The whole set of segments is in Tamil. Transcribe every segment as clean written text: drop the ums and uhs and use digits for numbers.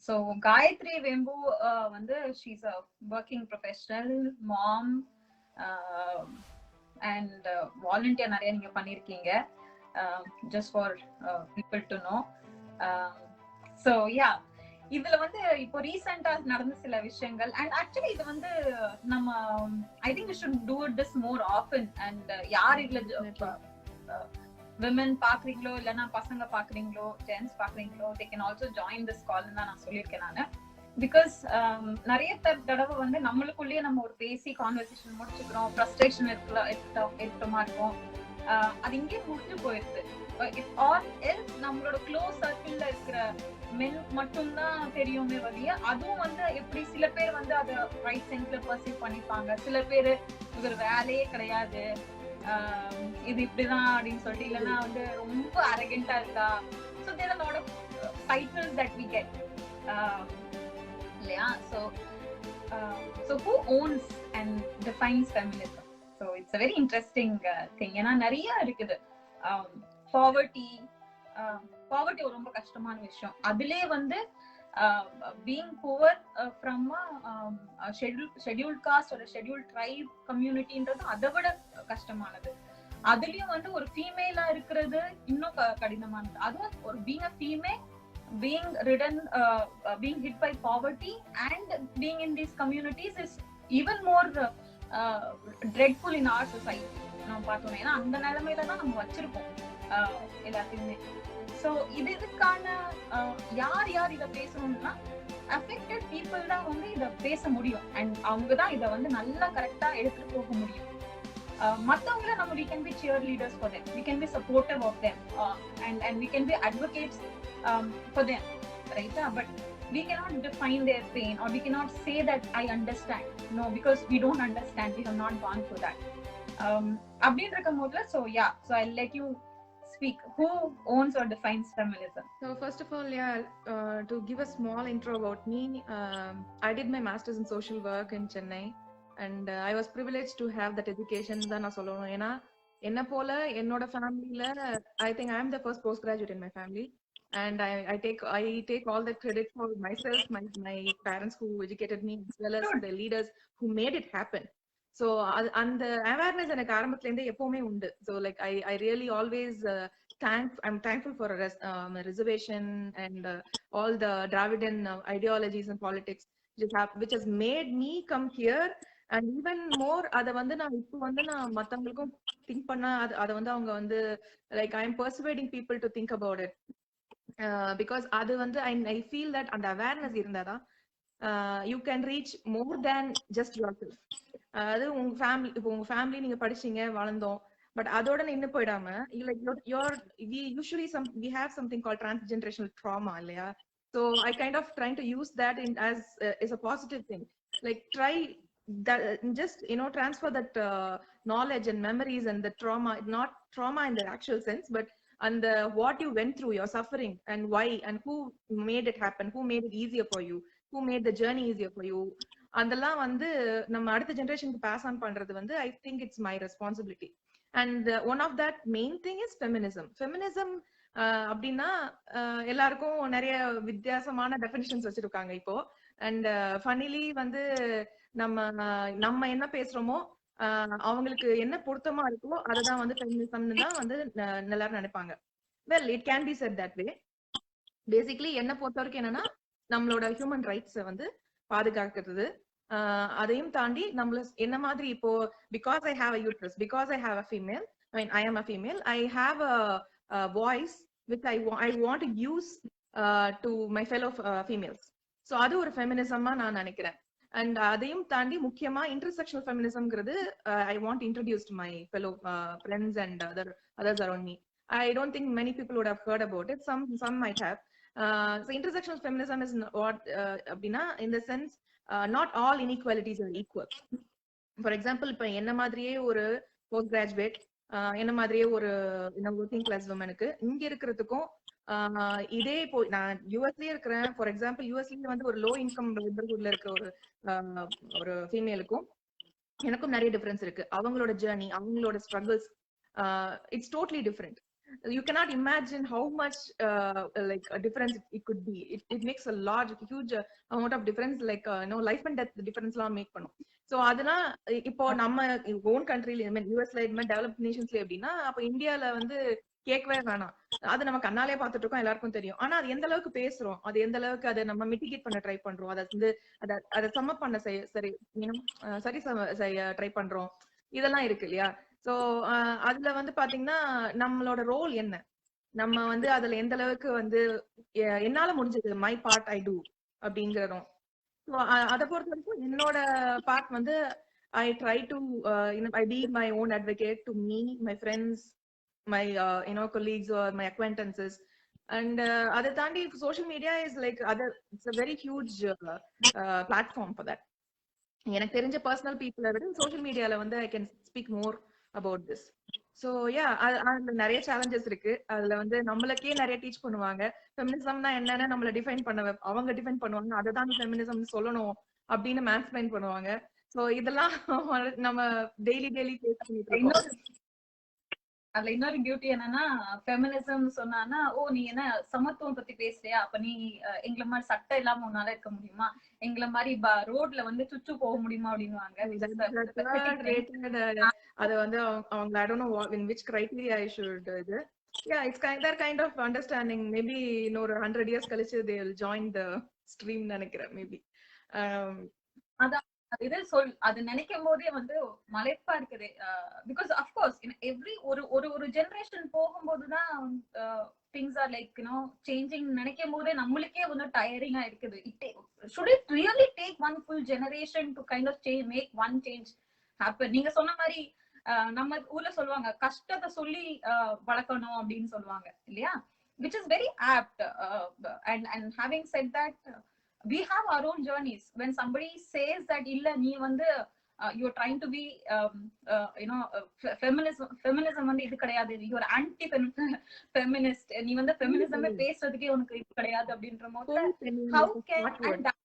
So Gayatri Vembu வந்து she's a working professional mom and volunteer நிறைய நீங்க பண்ணிருக்கீங்க just for people to know. So yeah, இதுல வந்து இப்போ ரீசெண்டா நடந்த சில விஷயங்கள் அண்ட் ஆக்சுவலி இது வந்து நம்ம I think we should do it this more often and யார் இதுல விமன் பாக்குறீங்களோ இல்லைன்னா பசங்க பாக்குறீங்களோ ஜென்ஸ் பாக்குறீங்களோ they can also join this call தான் நான் சொல்லியிருக்கேன் நானு. பிகாஸ் நிறைய தடவை வந்து நம்மளுக்குள்ளேயே நம்ம ஒரு பேசி கான்வர்சேஷன் முடிச்சுக்கிறோம், ஃப்ரஸ்ட்ரேஷன் இருக்கமா இருக்கும், அது இங்கே முடிஞ்சு போயிடுது. நம்மளோட க்ளோஸ் சர்க்கிள்ல இருக்கிற மென் மட்டும்தான் தெரியுமே வழிய அதுவும் வந்து எப்படி சில பேர் வந்து அதை ரைட் சென்ஸ்ல பர்சீவ் பண்ணிப்பாங்க, சில பேர் இவர் வேலையே கிடையாது இது இப்படிதான் அப்படின்னு சொல்லிட்டு, இல்லைன்னா வந்து ரொம்ப அரகெண்டா இருக்கா. So there are lot of titles that we get இல்லையா. So who owns and defines feminism? So it's a very interesting thing. ஏன்னா நிறைய இருக்குது. பாவர்ட்டி ஒரு ரொம்ப கஷ்டமான விஷயம். அதுலயே வந்து being poor from a scheduled caste or a scheduled tribe communityன்றது அதை விட கஷ்டமானது. அதுலயும் வந்து ஒரு ஃபீமேலா இருக்கிறது இன்னும் கடினமானது. அதுவும் ஒரு being a female, being hit by poverty and being in these communities is even more dreadful in our society. நம்ம பார்த்தோம், ஏன்னா அந்த நிலைமையில தான் நம்ம வச்சிருக்கோம் எல்லாத்தையுமே. சோ இதுக்கான யார் இத பேசணும்னா அஃபெக்டட் பீப்புள் தான் வந்து இத பேச முடியும் அண்ட் அவங்க தான் இத வந்து நல்லா கரெக்டா எடுத்துட்டு போக முடியும். மத்தவங்கள நம்ம we can be cheerleaders for them, we can be supportive of them, and we can be advocates for them, right? But we cannot define their pain or we cannot say that I understand. No, because we don't understand, we have not gone through that. So yeah, so I'll let you speak. Who owns or defines feminism? So first of all, to give a small intro about me, I did my master's in social work in Chennai, and I was privileged to have that education. தான் நான் சொல்லணும். ஏன்னா என்ன போல என்னோட ஃபேமிலியில I think I am the first postgraduate in my family, and I take all the credit for myself, my parents who educated me, as well as the leaders who made it happen. So அந்த அவேர்னஸ் எனக்கு ஆரம்பத்துல இருந்தே எப்பவுமே உண்டு. So like I really always I'm thankful for a reservation and all the Dravidian ideologies and politics which has made me come here. And even more அத வந்து நான் இப்போ வந்து நான் மத்தவங்களுக்கும் திங்க் பண்ணா அத வந்து அவங்க வந்து like I am persuading people to think about it because அது வந்து I feel that அந்த awareness இருந்தாதான் you can reach more than just yourself. அது உங்க ஃபேமிலி நீங்க படிச்சீங்க வளர்ந்தோம், பட் அதோட நின்னு போயிடாம we have something called transgenerational trauma இல்லையா. So I kind of trying to use that as a positive thing, like try that, just transfer that knowledge and memories and the trauma, not trauma in the actual sense, but and what you went through, your suffering and why and who made it happen, who made it easier for you, who made the journey easier for you. அதெல்லாம் வந்து நம்ம அடுத்த ஜெனரேஷனுக்கு பாஸ் ஆன் பண்றது வந்து I think it's my responsibility. And one of that main thing is feminism அப்படின்னா எல்லாருக்கும் நிறைய வித்தியாசமான டெஃபினிஷன்ஸ் வச்சிருக்காங்க இப்போ. அண்ட் ஃபனிலி வந்து நம்ம என்ன பேசுறோமோ அவங்களுக்கு என்ன பொருத்தமா இருக்கோ அததான் வந்து ஃபெமினிசம்னு தான் வந்து எல்லாரும் நினைப்பாங்க. Well, it can be set that way. Basically என்ன பொறுத்த வரைக்கும் என்னன்னா நம்மளோட ஹியூமன் ரைட்ஸ் வந்து பாதுகாக்கிறது. அதையும் தாண்டி நம்மள என்ன மாதிரி இப்போ because I have a uterus, because I have a female, I am a female, I have a voice which I want to use to my fellow females. So அது ஒரு ஃபெமினிசமா நான் நினைக்கிறேன். அண்ட் அதையும் தாண்டி முக்கியமா intersectional ஃபெமினிசம்ங்கிறது I want to introduce to my fellow friends and others around me. I don't think many people would have heard about it. Some might have. So intersectional feminism is what அப்படின்னா in the sense not all inequalities are equal. For example, இப்ப என்ன மாதிரியே ஒரு போஸ்ட் கிராஜுவேட், என்ன மாதிரியே ஒரு ஒர்க்கிங் கிளாஸ் உமனுக்கு இங்க இருக்கிறதுக்கும் இதே இப்போ நான் யூஎஸ்லயே இருக்கிறேன். ஃபார் எக்ஸாம்பிள் யூஎஸ்ல வந்து ஒரு லோ இன்கம் நெய்பர்ஹுட்ல இருக்க ஒரு ஃபீமேலுக்கும் எனக்கும் நிறைய டிஃபரன்ஸ் இருக்கு. அவங்களோட ஜேர்னி, அவங்களோட struggles, it's totally different. you cannot imagine how much like a difference it could be. It makes a large huge amount of difference, like life and death difference லாம் மேக் பண்ணும். சோ அதெல்லாம் இப்போ நம்ம ஓன் கண்ட்ரில யூஎஸ்ல இந்த டெவலப்ட் நேஷன்ஸ்ல எப்படின்னா, அப்ப இந்தியால வந்து கேட்கவே வேணாம். அது நம்ம கண்ணாலே பார்த்துட்டு இருக்கோம், எல்லாருக்கும் தெரியும். ஆனா அது எந்த அளவுக்கு பேசுறோம், அது எந்த அளவுக்கு அதை நம்ம மிட்டிகேட் பண்ண ட்ரை பண்றோம், அதை வந்து அதை சம்மப் பண்ண சரி செய்ய ட்ரை பண்றோம், இதெல்லாம் இருக்கு இல்லையா? சோ அதுல வந்து பாத்தீங்கன்னா நம்மளோட ரோல் என்ன, நம்ம வந்து அதுல எந்த அளவுக்கு வந்து என்னால முடிஞ்சது மை பார்ட் ஐ டூ அப்படிங்கிறோம். அதை பொறுத்த வரைக்கும் என்னோட பார்ட் வந்து I try to I be my own advocate to me, my friends, my colleagues or my acquaintances. And அதை தாண்டி social media is like it's a very huge platform for that. எனக்கு தெரிஞ்ச பர்சனல் பீப்புளை விட சோஷியல் மீடியால வந்து I can speak more about this. So yeah, அதுல நிறைய சேலஞ்சஸ் இருக்கு. அதுல வந்து நம்மளுக்கே நிறைய டீச் பண்ணுவாங்க. ஃபெமினிசம்னா என்னன்னு நம்மள டிஃபைன் பண்ண அவங்க டிஃபைன் பண்ணுவாங்க, அதை தான் ஃபெமினிசம் சொல்லணும் அப்படின்னு மேன்ஸ்பிளைன் பண்ணுவாங்க. ஸோ இதெல்லாம் நம்ம டெய்லி ஃபேஸ் பண்ணிட்டு இருக்கோம். அதுல இன்னொரு பியூட்டி என்னன்னா, ஃபெமினிசம் சொன்னானா, ஓ நீ என்ன சமத்துவம் பத்தி பேசுறியா, அப்ப நீ எங்களை மாதிரி சட்டை இல்லாம உன்னால இருக்க முடியுமா, எங்களை மாதிரி ரோட்ல வந்து சுச்சு போக முடியுமா அப்படின்னுவாங்க. அது வந்து அவங்க I don't know in which criteria I should இது. Yeah, it's kind of understanding. Maybe இன்னொரு 100 years கழிச்சு they will join the stream நினைக்கிறேன் மேபி. அதான் இது அது நினைக்கும் போதே வந்து மலைப்பா இருக்குது. பிகாஸ் அஃப்கோர்ஸ் எவ்ரி ஒரு ஜெனரேஷன் போகும்போதுதான் திங்ஸ் ஆர் லைக் சேஞ்சிங் நினைக்கும் போதே நம்மளுக்கே வந்து டயரிங்கா இருக்குது. should it really take one full generation to kind of make one change happen? நீங்க சொன்ன மாதிரி நம்ம ஊர்ல சொல்லுவாங்க, கஷ்டத்தை சொல்லி வளர்க்கணும் அப்படின்னு சொல்லுவாங்க இல்லையா, which is very apt. And having said that, we have our own journeys. When somebody says that illa nee vandu you're trying to be feminism vandu idu kedaiyadu, you are anti feminist, nee vandu feminism பேசுறதுக்கே உனக்கு இது கிடையாது அப்படின்ற போது how can and that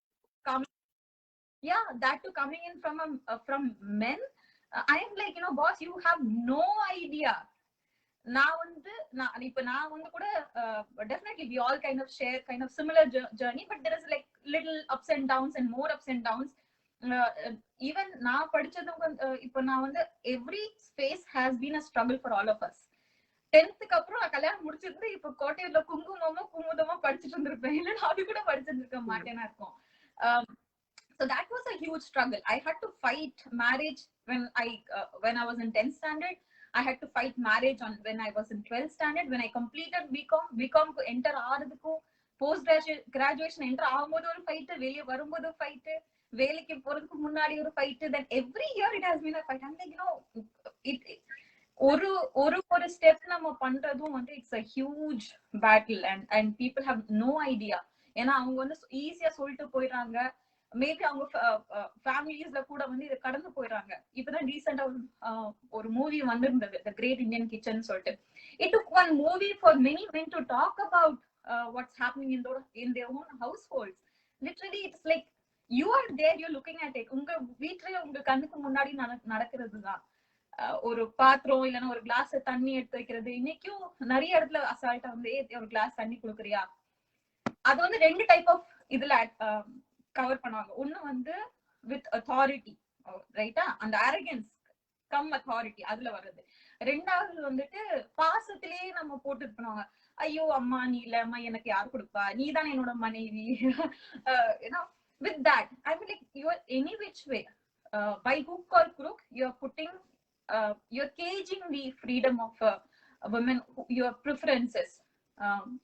that too coming in from men. I am like, boss, you have no idea. நான் வந்து கூட definitely we all kind of share kind of similar journey, but there is like little ups and downs and more ups and downs. Even நான் படிச்சதும் இப்போ நான் வந்து every phase has been a struggle for all of us. 10th க்கு அப்புறம் நான் கல்யாணம் முடிச்சிருந்து இப்போ கோட்டையில குங்குமமா படிச்சுட்டு இருந்திருப்பேன், இல்லைன்னா அது கூட படிச்சிருக்க மாட்டேன்னா இருக்கும். So that was a huge struggle. I had to fight marriage when I was in 10th standard. I had to fight marriage when I was in 12th standard. When I completed BCom ku enter ஆறதுக்கு post graduation enter ஆகும்போது ஒரு ஃபைட், வெளிய வரும்போது ஒரு ஃபைட், வேலைக்கு போறதுக்கு முன்னாடி ஒரு fight, then every year it has been a fight. I'm like, ஒரு ஸ்டெப் நம்ம பண்றதும் வந்து it's a huge battle and people have no idea. ஏன்னா அவங்க வந்து ஈஸியா சொல்லிட்டு போயிடுறாங்க. மேபி அவங்க ஃபேமிலிஸ்ல கூட வந்து இதை கடந்து போயிடுறாங்க. இப்பதான் ரீசெண்டா ஒரு மூவி வந்திருந்தது, தி கிரேட் இந்தியன் கிச்சன் சொல்லிட்டு. It took one movie for many men to talk about what's happening in their own households. Literally it's like you are there, you're looking at it. உங்க வீட்லயே உங்க கண்ணுக்கு முன்னாடி நடக்கிறதுதான். ஒரு பாத்திரம் இல்லைன்னா ஒரு கிளாஸ் தண்ணி எடுத்து வைக்கிறது, இன்னைக்கும் நிறைய இடத்துல அசால்ட்டா வந்து ஒரு கிளாஸ் தண்ணி கொடுக்குறியா. அது வந்து 2 டைப் ஆஃப் இதுல கவர் பண்ணுவாங்க. ஒண்ணு வந்து வித் அத்தாரிட்டி, ரைட்டா, அந்த அரகன்ஸ் கம் அத்தாரிட்டி அதுல வர்றது. ரெண்டாவது வந்துட்டு பாசத்திலேயே நம்ம போட்டு பண்ணுவாங்க, ஐயோ அம்மா நீ இல்ல அம்மா எனக்கு யாரு கொடுப்பா, நீ தானே என்னோட மனைவி. With that I mean, like, you are any which way by hook or crook you're putting you're caging the freedom of women, your preferences.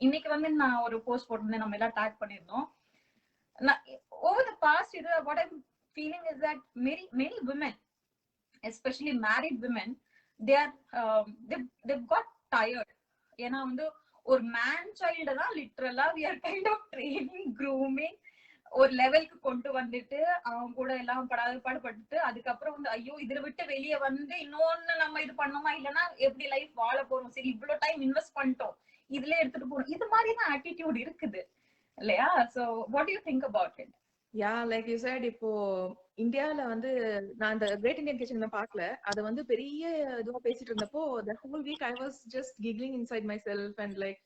இன்னைக்கு வந்து நான் ஒரு போஸ்ட் போட்டிருந்தேன், நம்ம எல்லாம் டேக் பண்ணிருந்தோம். Over the past year, what I'm feeling is that many women, especially married women, they've got tired. ஏன்னா வந்து ஒரு மேன் சைல்டு தான் லிட்டரலா we are kind of training, grooming, ஒரு லெவலுக்கு கொண்டு வந்துட்டு அவங்க கூட எல்லாம் பாடுபட்டு அதுக்கப்புறம் வந்து ஐயோ இதுல விட்டு வெளியே வந்து இன்னொன்னு நம்ம இது பண்ணோமா, இல்லைன்னா எப்படி லைஃப் வாழ போறோம், சரி இவ்வளவு டைம் இன்வெஸ்ட் பண்ணிட்டோம் இதுல எடுத்துட்டு போறோம், இது மாதிரிதான் ஆட்டிடியூட் இருக்குது இல்லையா? So what do you think about it? Yeah like you said இப்போ இந்தியால வந்து நான் அந்த கிரேட் இந்தியன் கிச்சன் பார்க்கல. அது வந்து பெரிய இதுவா பேசிட்டு இருந்தப்போ the whole week I was just giggling inside myself and like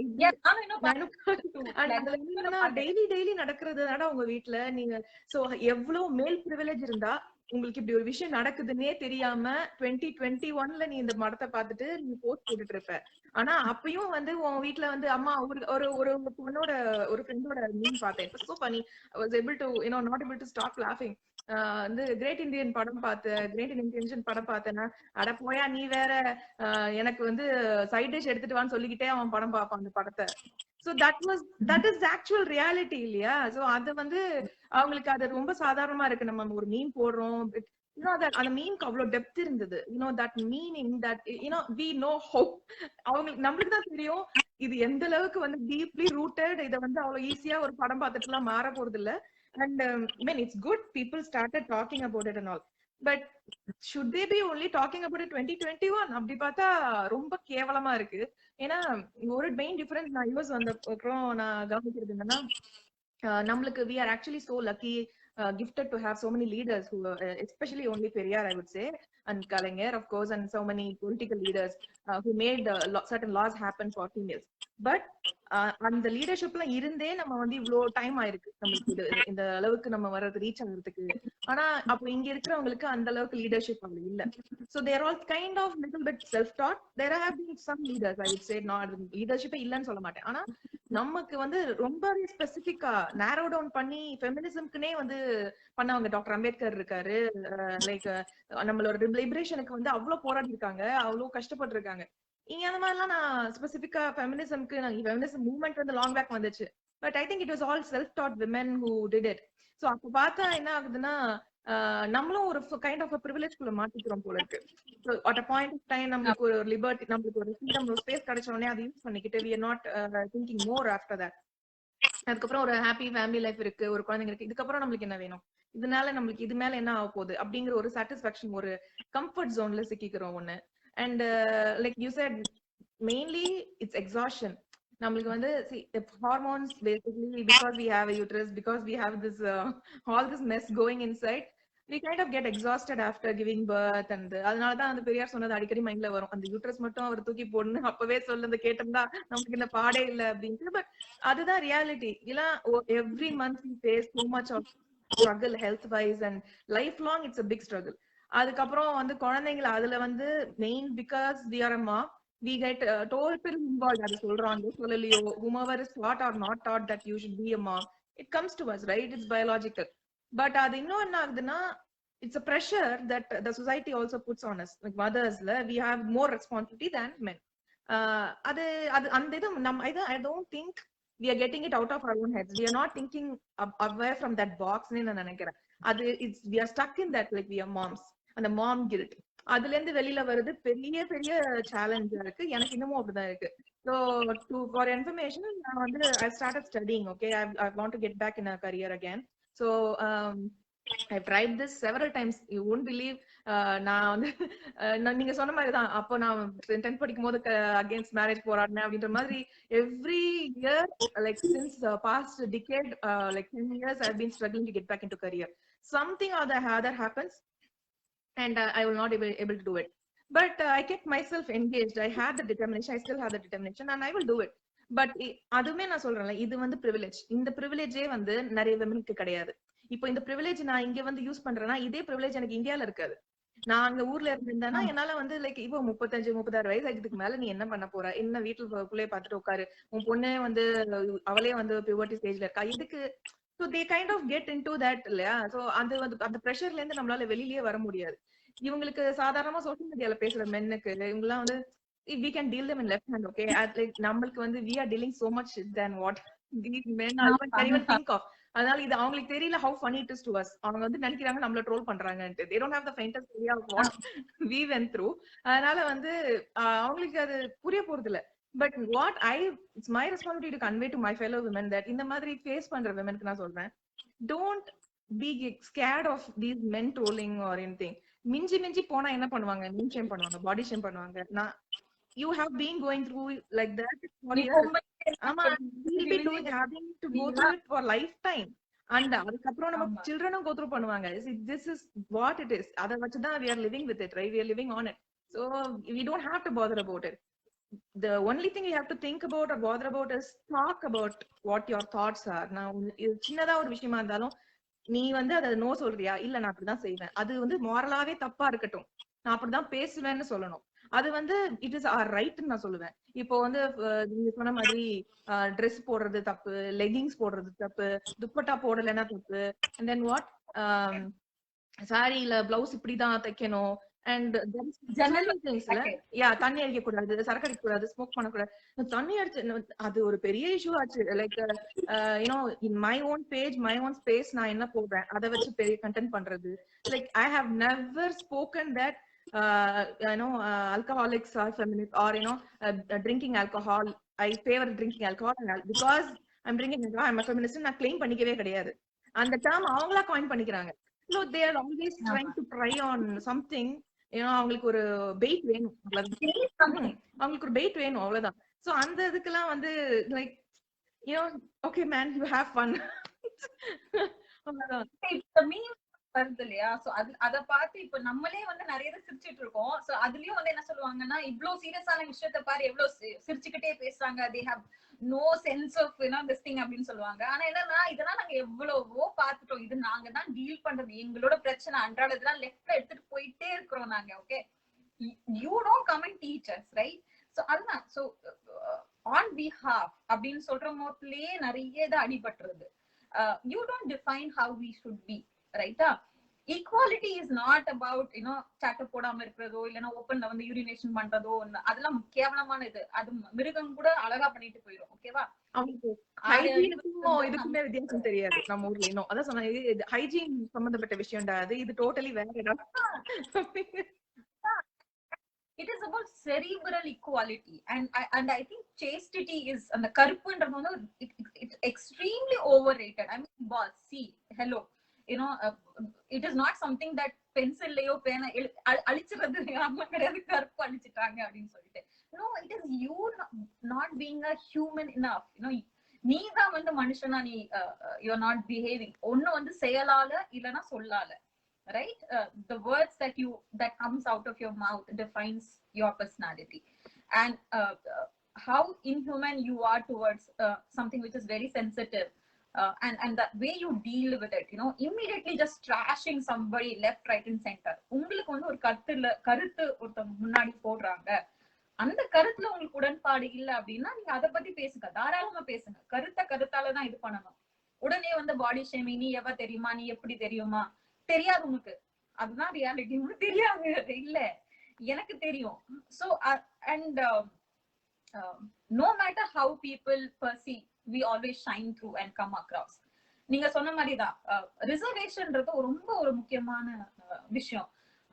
இது Yeah, நானும் இன்னும் நானும் பாத்துட்டு and like அதுல என்னன்னா பாத்துட்டு டெய்லி நடக்கிறதுனால உங்க வீட்ல நீங்க சோ எவ்வளவு மேல் பிரிவிலேஜ் இருந்தா உங்களுக்கு இப்படி ஒரு விஷயம் நடக்குதுன்னே தெரியாம 2021ல நீ இந்த மடத்தை பார்த்துட்டு நீ போஸ்ட் போட்டுட்டு இருப்ப. ஆனா அப்பயும் வந்து உன் வீட்ல வந்து அம்மா ஒரு ஒரு ஒரு பொண்ணோட ஒரு ஃப்ரெண்டோட மீன் பார்த்தேன். சோ பண்ணி I was able to not able to stop laughing. வந்து கிரேட் இந்தியன் படம் பார்த்தேன், கிரேட் இந்தியன் படம் பார்த்தேன்னா அட போயா நீ வேற எனக்கு வந்து சைட் டிஷ் எடுத்துட்டு வான்னு சொல்லிக்கிட்டே அவன் படம் பார்ப்பான் அந்த படத்தை. So that is actual reality இல்லையா? சோ அது வந்து அவங்களுக்கு அது ரொம்ப சாதாரணமா இருக்கு. நம்ம ஒரு மீன் போடுறோம், அந்த மீனுக்கு அவ்வளவு டெப்த் இருந்தது. that meaning that we know how அவங்களுக்கு நம்மளுக்கு தான் தெரியும் இது எந்த அளவுக்கு வந்து டீப்லி ரூட்டட். இதை வந்து அவ்வளவு ஈஸியா ஒரு படம் பார்த்துட்டு எல்லாம் மாற போறது இல்ல. And it's good people started talking about it and all. But should they be only talking about it 2021? அப்படி பார்த்தா ரொம்ப கேவலமா இருக்கு. ஏன்னா ஒரு மெயின் டிஃபரன்ஸ் நான் யூஎஸ் வந்த அப்புறம் நான் கவனிக்கிறது என்னன்னா நம்மளுக்கு we are actually so lucky, gifted to have so many leaders who especially only Periyar I would say, and Kalaignar of course, and so many political leaders who made certain laws happen for females. But அந்த லீடர்ஷிப்ல இருந்தே நம்ம வந்து இவ்ளோ டைம் ஆயிருக்கு நம்மளுக்கு இந்த அளவுக்கு நம்ம வர்றது ரீச் ஆகுறதுக்கு. ஆனா அப்போ இங்க இருக்கிறவங்களுக்கு அந்த அளவுக்கு லீடர்ஷிப் அவ்வளவு இல்ல. So they are all kind of little bit self taught. There have been some leaders I would say, not leadership இல்லன்னு சொல்ல மாட்டேன். ஆனா நமக்கு வந்து ரொம்பவே ஸ்பெசிபிக்கா நேரோ டவுன் பண்ணி ஃபெமினிசம்க்குனே வந்து பண்ணவங்க டாக்டர் அம்பேத்கர் இருக்காரு. லைக் நம்மளோட லிபரேஷனுக்கு வந்து அவ்வளவு போராடி இருக்காங்க, அவ்வளவு கஷ்டப்பட்டு இருக்காங்க. இங்க அந்த மாதிரிலாம் நான் ஸ்பெசிபிக்கா ஃபெமினிசம்க்கு ஃபெமினிசம் மூவ்மெண்ட் வந்து லாங் பேக் வந்துச்சு. But I think it was all self dot women who did it. So அப்ப பார்த்தா என்ன ஆகுதுன்னா நம்மளும் ஒரு கைண்ட் ஆஃப் ப்ரிவிலேஜ் குள்ள மாட்டிக்கிறோம் போல இருக்கு. So at a point of time நம்மளுக்கு ஒரு லிபர்ட்டி, நம்மளுக்கு ஒரு ஃப்ரீடம், ஒரு ஸ்பேஸ் கிடைச்ச உடனே அதை யூஸ் பண்ணிக்கிட்டு we are not thinking more after that. அதுக்கப்புறம் ஒரு ஹாப்பி ஃபேமிலி லைஃப் இருக்கு, ஒரு குழந்தைங்க இருக்கு, இதுக்கப்புறம் நம்மளுக்கு என்ன வேணும், இதனால நம்மளுக்கு இது மேல என்ன ஆக போகுது அப்படிங்கிற ஒரு சாட்டிஸ்பாக்சன், ஒரு கம்ஃபர்ட் ஜோன்ல சிக்கிக்கிறோம் ஒண்ணு. And like you said mainly it's exhaustion. நம்மளுக்கு வந்து hormones basically because we have a uterus, because we have this all this mess going inside, we kind of get exhausted after giving birth. and அதனாலதான் அந்த பெரியார் சொன்னது அடிக்கடி மைண்ட்ல வரும், அந்த யூட்ரஸ் மட்டும் அவர் தூக்கி போடணும் அப்பவே சொல்லுறது கேட்டிருந்தா நமக்கு இந்த பாடே இல்ல அப்படின்ட்டு. பட் அதுதான் ரியாலிட்டி. இல்ல every month we face so much of struggle health wise and lifelong it's a big struggle. அதுக்கப்புறம் வந்து குழந்தைங்களை அதுல வந்து main because we are a mom, we get total involved. அது சொல்றாங்க சொல்லலையோ, whomever is taught or not taught that you should be a mom, it comes to us, right? It's biological. But அது இன்னும் என்ன ஆகுதுன்னா it's a pressure that the society also puts on us. Like mothersல we have more responsibility than men. அது அது அந்த இது நம்ம I don't think we are getting it out of our own heads. We are not thinking away from that box ன்னு நான் நினைக்கிறேன். அது we are stuck in that, like we are moms, அந்த mom guilt. அதுல இருந்து வெளியில வருது பெரிய பெரிய சேலஞ்சா இருக்கு. எனக்கு இன்னமும் அப்படிதான் இருக்கு. So for information, நான் வந்து I started studying. Okay, I want to get back in a career again. So I've tried this several times. You won't believe. நான் வந்து நீங்க சொன்ன மாதிரி தான், அப்போ நான் 10th படிக்கும் போது அகேன்ஸ்ட் மேரேஜ் போராடினேன் அப்படின்ற மாதிரி. Every year like since the past decade, like 10 years I've been struggling to get back into career. Something or the other happens and I will not be able to do it. But I kept myself engaged. I had the determination, I still have the determination, and I will do it. But அதுவுமே நான் சொல்றேன்ல, இது வந்து ப்ரிவிலேஜ். இந்த ப்ரிவிலேஜே வந்து நிறைய விமனுக்கு கிடையாது. இப்போ இந்த ப்ரிவிலேஜ் நான் இங்க வந்து யூஸ் பண்றேன்னா இதே ப்ரிவிலேஜ் எனக்கு இந்தியால இருக்காது. நான் அங்க ஊர்ல இருந்தேன்னா என்னால வந்து லைக் இப்போ 35-36 வயசு ஆகிதுக்கு மேல நீ என்ன பண்ண போற, என்ன வீட்டுல பிள்ளைய பார்த்துட்டு உட்காரு, உன் பொண்ணே வந்து அவளே வந்து பியூபர்ட்டி ஸ்டேஜ்ல இருக்கா, இதுக்கு so they kind of get into that இல்லையா? சோ அந்த ப்ரெஷர்ல இருந்து நம்மளால வெளியிலேயே வர முடியாது. இவங்களுக்கு சாதாரணமா சோசியல் மீடியால பேசுற மென்னுக்கு இவங்க எல்லாம் வந்து we can deal them in left hand. Okay, like நம்மளுக்கு வந்து we are dealing so much than what these men can even think of. அதனால இது அவங்களுக்கு தெரியல how funny it is to us. அவங்க வந்து நினைக்கிறாங்க நம்மள ட்ரோல் பண்றாங்கன்னு. they don't have the faintest idea of what we went through. அதனால வந்து அவங்களுக்கு அது புரிய போறது இல்ல. But what it's my responsibility to convey to my fellow women that இந்த மாதிரி ஃபேஸ் பண்ற womenக்கு நான் சொல்றேன், don't be scared of these men trolling or anything. மிஞ்சி போனா என்ன பண்ணுவாங்க, மீன் ஷேம் பண்ணுவாங்க, பாடி ஷேம் பண்ணுவாங்க. நான் you have been going through like that for years. ஆமா, we'll be having to go through it for lifetime. And அதுக்கப்புறம் நம்ம ஆமா சில்ட்ரனும் கோ த்ரூ பண்ணுவாங்க. This is what it is. அதை வச்சுதான் we are living with it, right? We are living on it. So we don't have to bother about it. The only thing you have to think about or bother about is talk about what your thoughts are. நான் இது சின்னதா ஒரு விஷயமா இருந்தாலும் நீ வந்து அதை நோ சொல்றியா, இல்ல நான் அப்படிதான் செய்வேன், அது வந்து மாரலாவே தப்பா இருக்கட்டும், நான் அப்படிதான் பேசுவேன்னு சொல்லணும். அது வந்து இட் இஸ் ஆர் ரைட்னு நான் சொல்லுவேன். இப்போ வந்து நீங்க சொன்ன மாதிரி ட்ரெஸ் போடுறது தப்பு, லெகிங்ஸ் போடுறது தப்பு, துப்பட்டா போடலைன்னா தப்பு, அண்ட் தென் வாட் சாரியில பிளவுஸ் இப்படிதான் தைக்கணும், அண்ட் ஜெனரல் திங்ஸ்ல தண்ணி அடிக்க கூடாது, சரக்கு அடிக்க கூடாது, ஸ்மோக் பண்ணக்கூடாது. தண்ணி அடிச்சு அது ஒரு பெரிய இஷ்யூ ஆச்சு. Like you know in my own page, my own space நான் என்ன போடுறேன் அதை வச்சு பெரிய கண்டென்ட் பண்றது. Like I have never spoken that alcoholics are feminist, or drinking alcohol, I favor drinking alcohol because I'm drinking alcohol, I'm a feminist நான் claim பண்ணிக்கவே கிடையாது. அந்த term அவங்களா காயின் பண்ணிக்கிறாங்க. So they are always trying to try on something. அவங்களுக்கு ஒரு பெயிட் வேணும், அவங்களுக்கு ஒரு பெயிட் வேணும், அவ்வளவுதான். சோ அந்த இதுக்கெல்லாம் வந்து like okay man, you have fun. அவ்வளவுதான். வருது இல்லையா? சோ அத பார்த்து இப்ப நம்மளே வந்து நிறைய சிரிச்சிட்டு இருக்கோம். சோ அதுலயும் வந்து என்ன சொல்லுவாங்கன்னா, இவ்வளவு சீரியஸான விஷயத்த பாரு எவ்வளவு சிரிச்சுக்கிட்டே பேசுறாங்க, they have no sense of this thing அப்படின்னு சொல்லுவாங்க. ஆனா என்னன்னா, இதெல்லாம் நாங்க எவ்வளவோ பார்த்துட்டோம், இது நாங்க தான் டீல் பண்றது, எங்களோட பிரச்சனை அன்றாட இதெல்லாம் லெஃப்ட்ல எடுத்துட்டு போயிட்டே இருக்கிறோம் நாங்க. Okay, you don't come and teach us, right? So அதுதான். சோ on behalf அப்படின்னு சொல்ற மோட்லயே நிறைய இது அடிபட்டுறது. You don't define how we should be, right? Equality is not about சட்டை போடாம இருக்கிறதோ இல்லைன்னா ஓப்பன்ல வந்து யூரினேஷன் பண்றதோ, அதெல்லாம் கேவலமான இது. அது மிருகம் கூட அழகா பண்ணிட்டு போயிடும். ஓகேவா? இதுக்குமே வித்தியாசம் தெரியாது நம்ம ஊர்ல. இன்னும் அதான் சொன்னேன், ஹைஜீன் சம்பந்தப்பட்ட விஷயம் அது, இது டோட்டலி வேற இடம். It is about cerebral equality, and I think chastity is, and the karpuன்றது வந்து it's extremely overrated. I mean, boss, see, hello, it is not something that pencil லையோ பேனா அழிச்சிறது யாரும் கிடையாது, கருப்பு அழிச்சிட்டாங்க அப்படின்னு சொல்லிட்டு. No, it is you not being a human enough. நீ தான் வந்து மனுஷனா, நீ you are not behaving. ஒண்ணு வந்து செயலால இல்லனா சொல்லால, right? The words that comes out of your mouth defines your personality, and how inhuman you are towards something which is very sensitive, and the way you deal with it, immediately just trashing somebody left, right and center. உங்களுக்கு வந்து ஒரு கருத்து ஒருத்தவங்க முன்னாடி போடுறாங்க, அந்த கருத்துல உங்களுக்கு உடன்பாடு இல்ல அப்படின்னா நீங்க அதை பத்தி பேசுங்க, தாராளமா பேசுங்க. கருத்தாலதான் இது பண்ணணும். உடனே வந்து பாடி ஷேமிங், நீ எவ தெரியுமா, நீ எப்படி தெரியுமா, தெரியாது உனக்கு, அதுதான் ரியாலிட்டி. உனக்கு தெரியாது இல்ல, எனக்கு தெரியும். So and no matter how people perceive, we always shine through and come across. நீங்க சொன்ன மாதிரிதான் ரிசர்வேஷன்ன்றது ரொம்ப ஒரு முக்கியமான விஷயம்.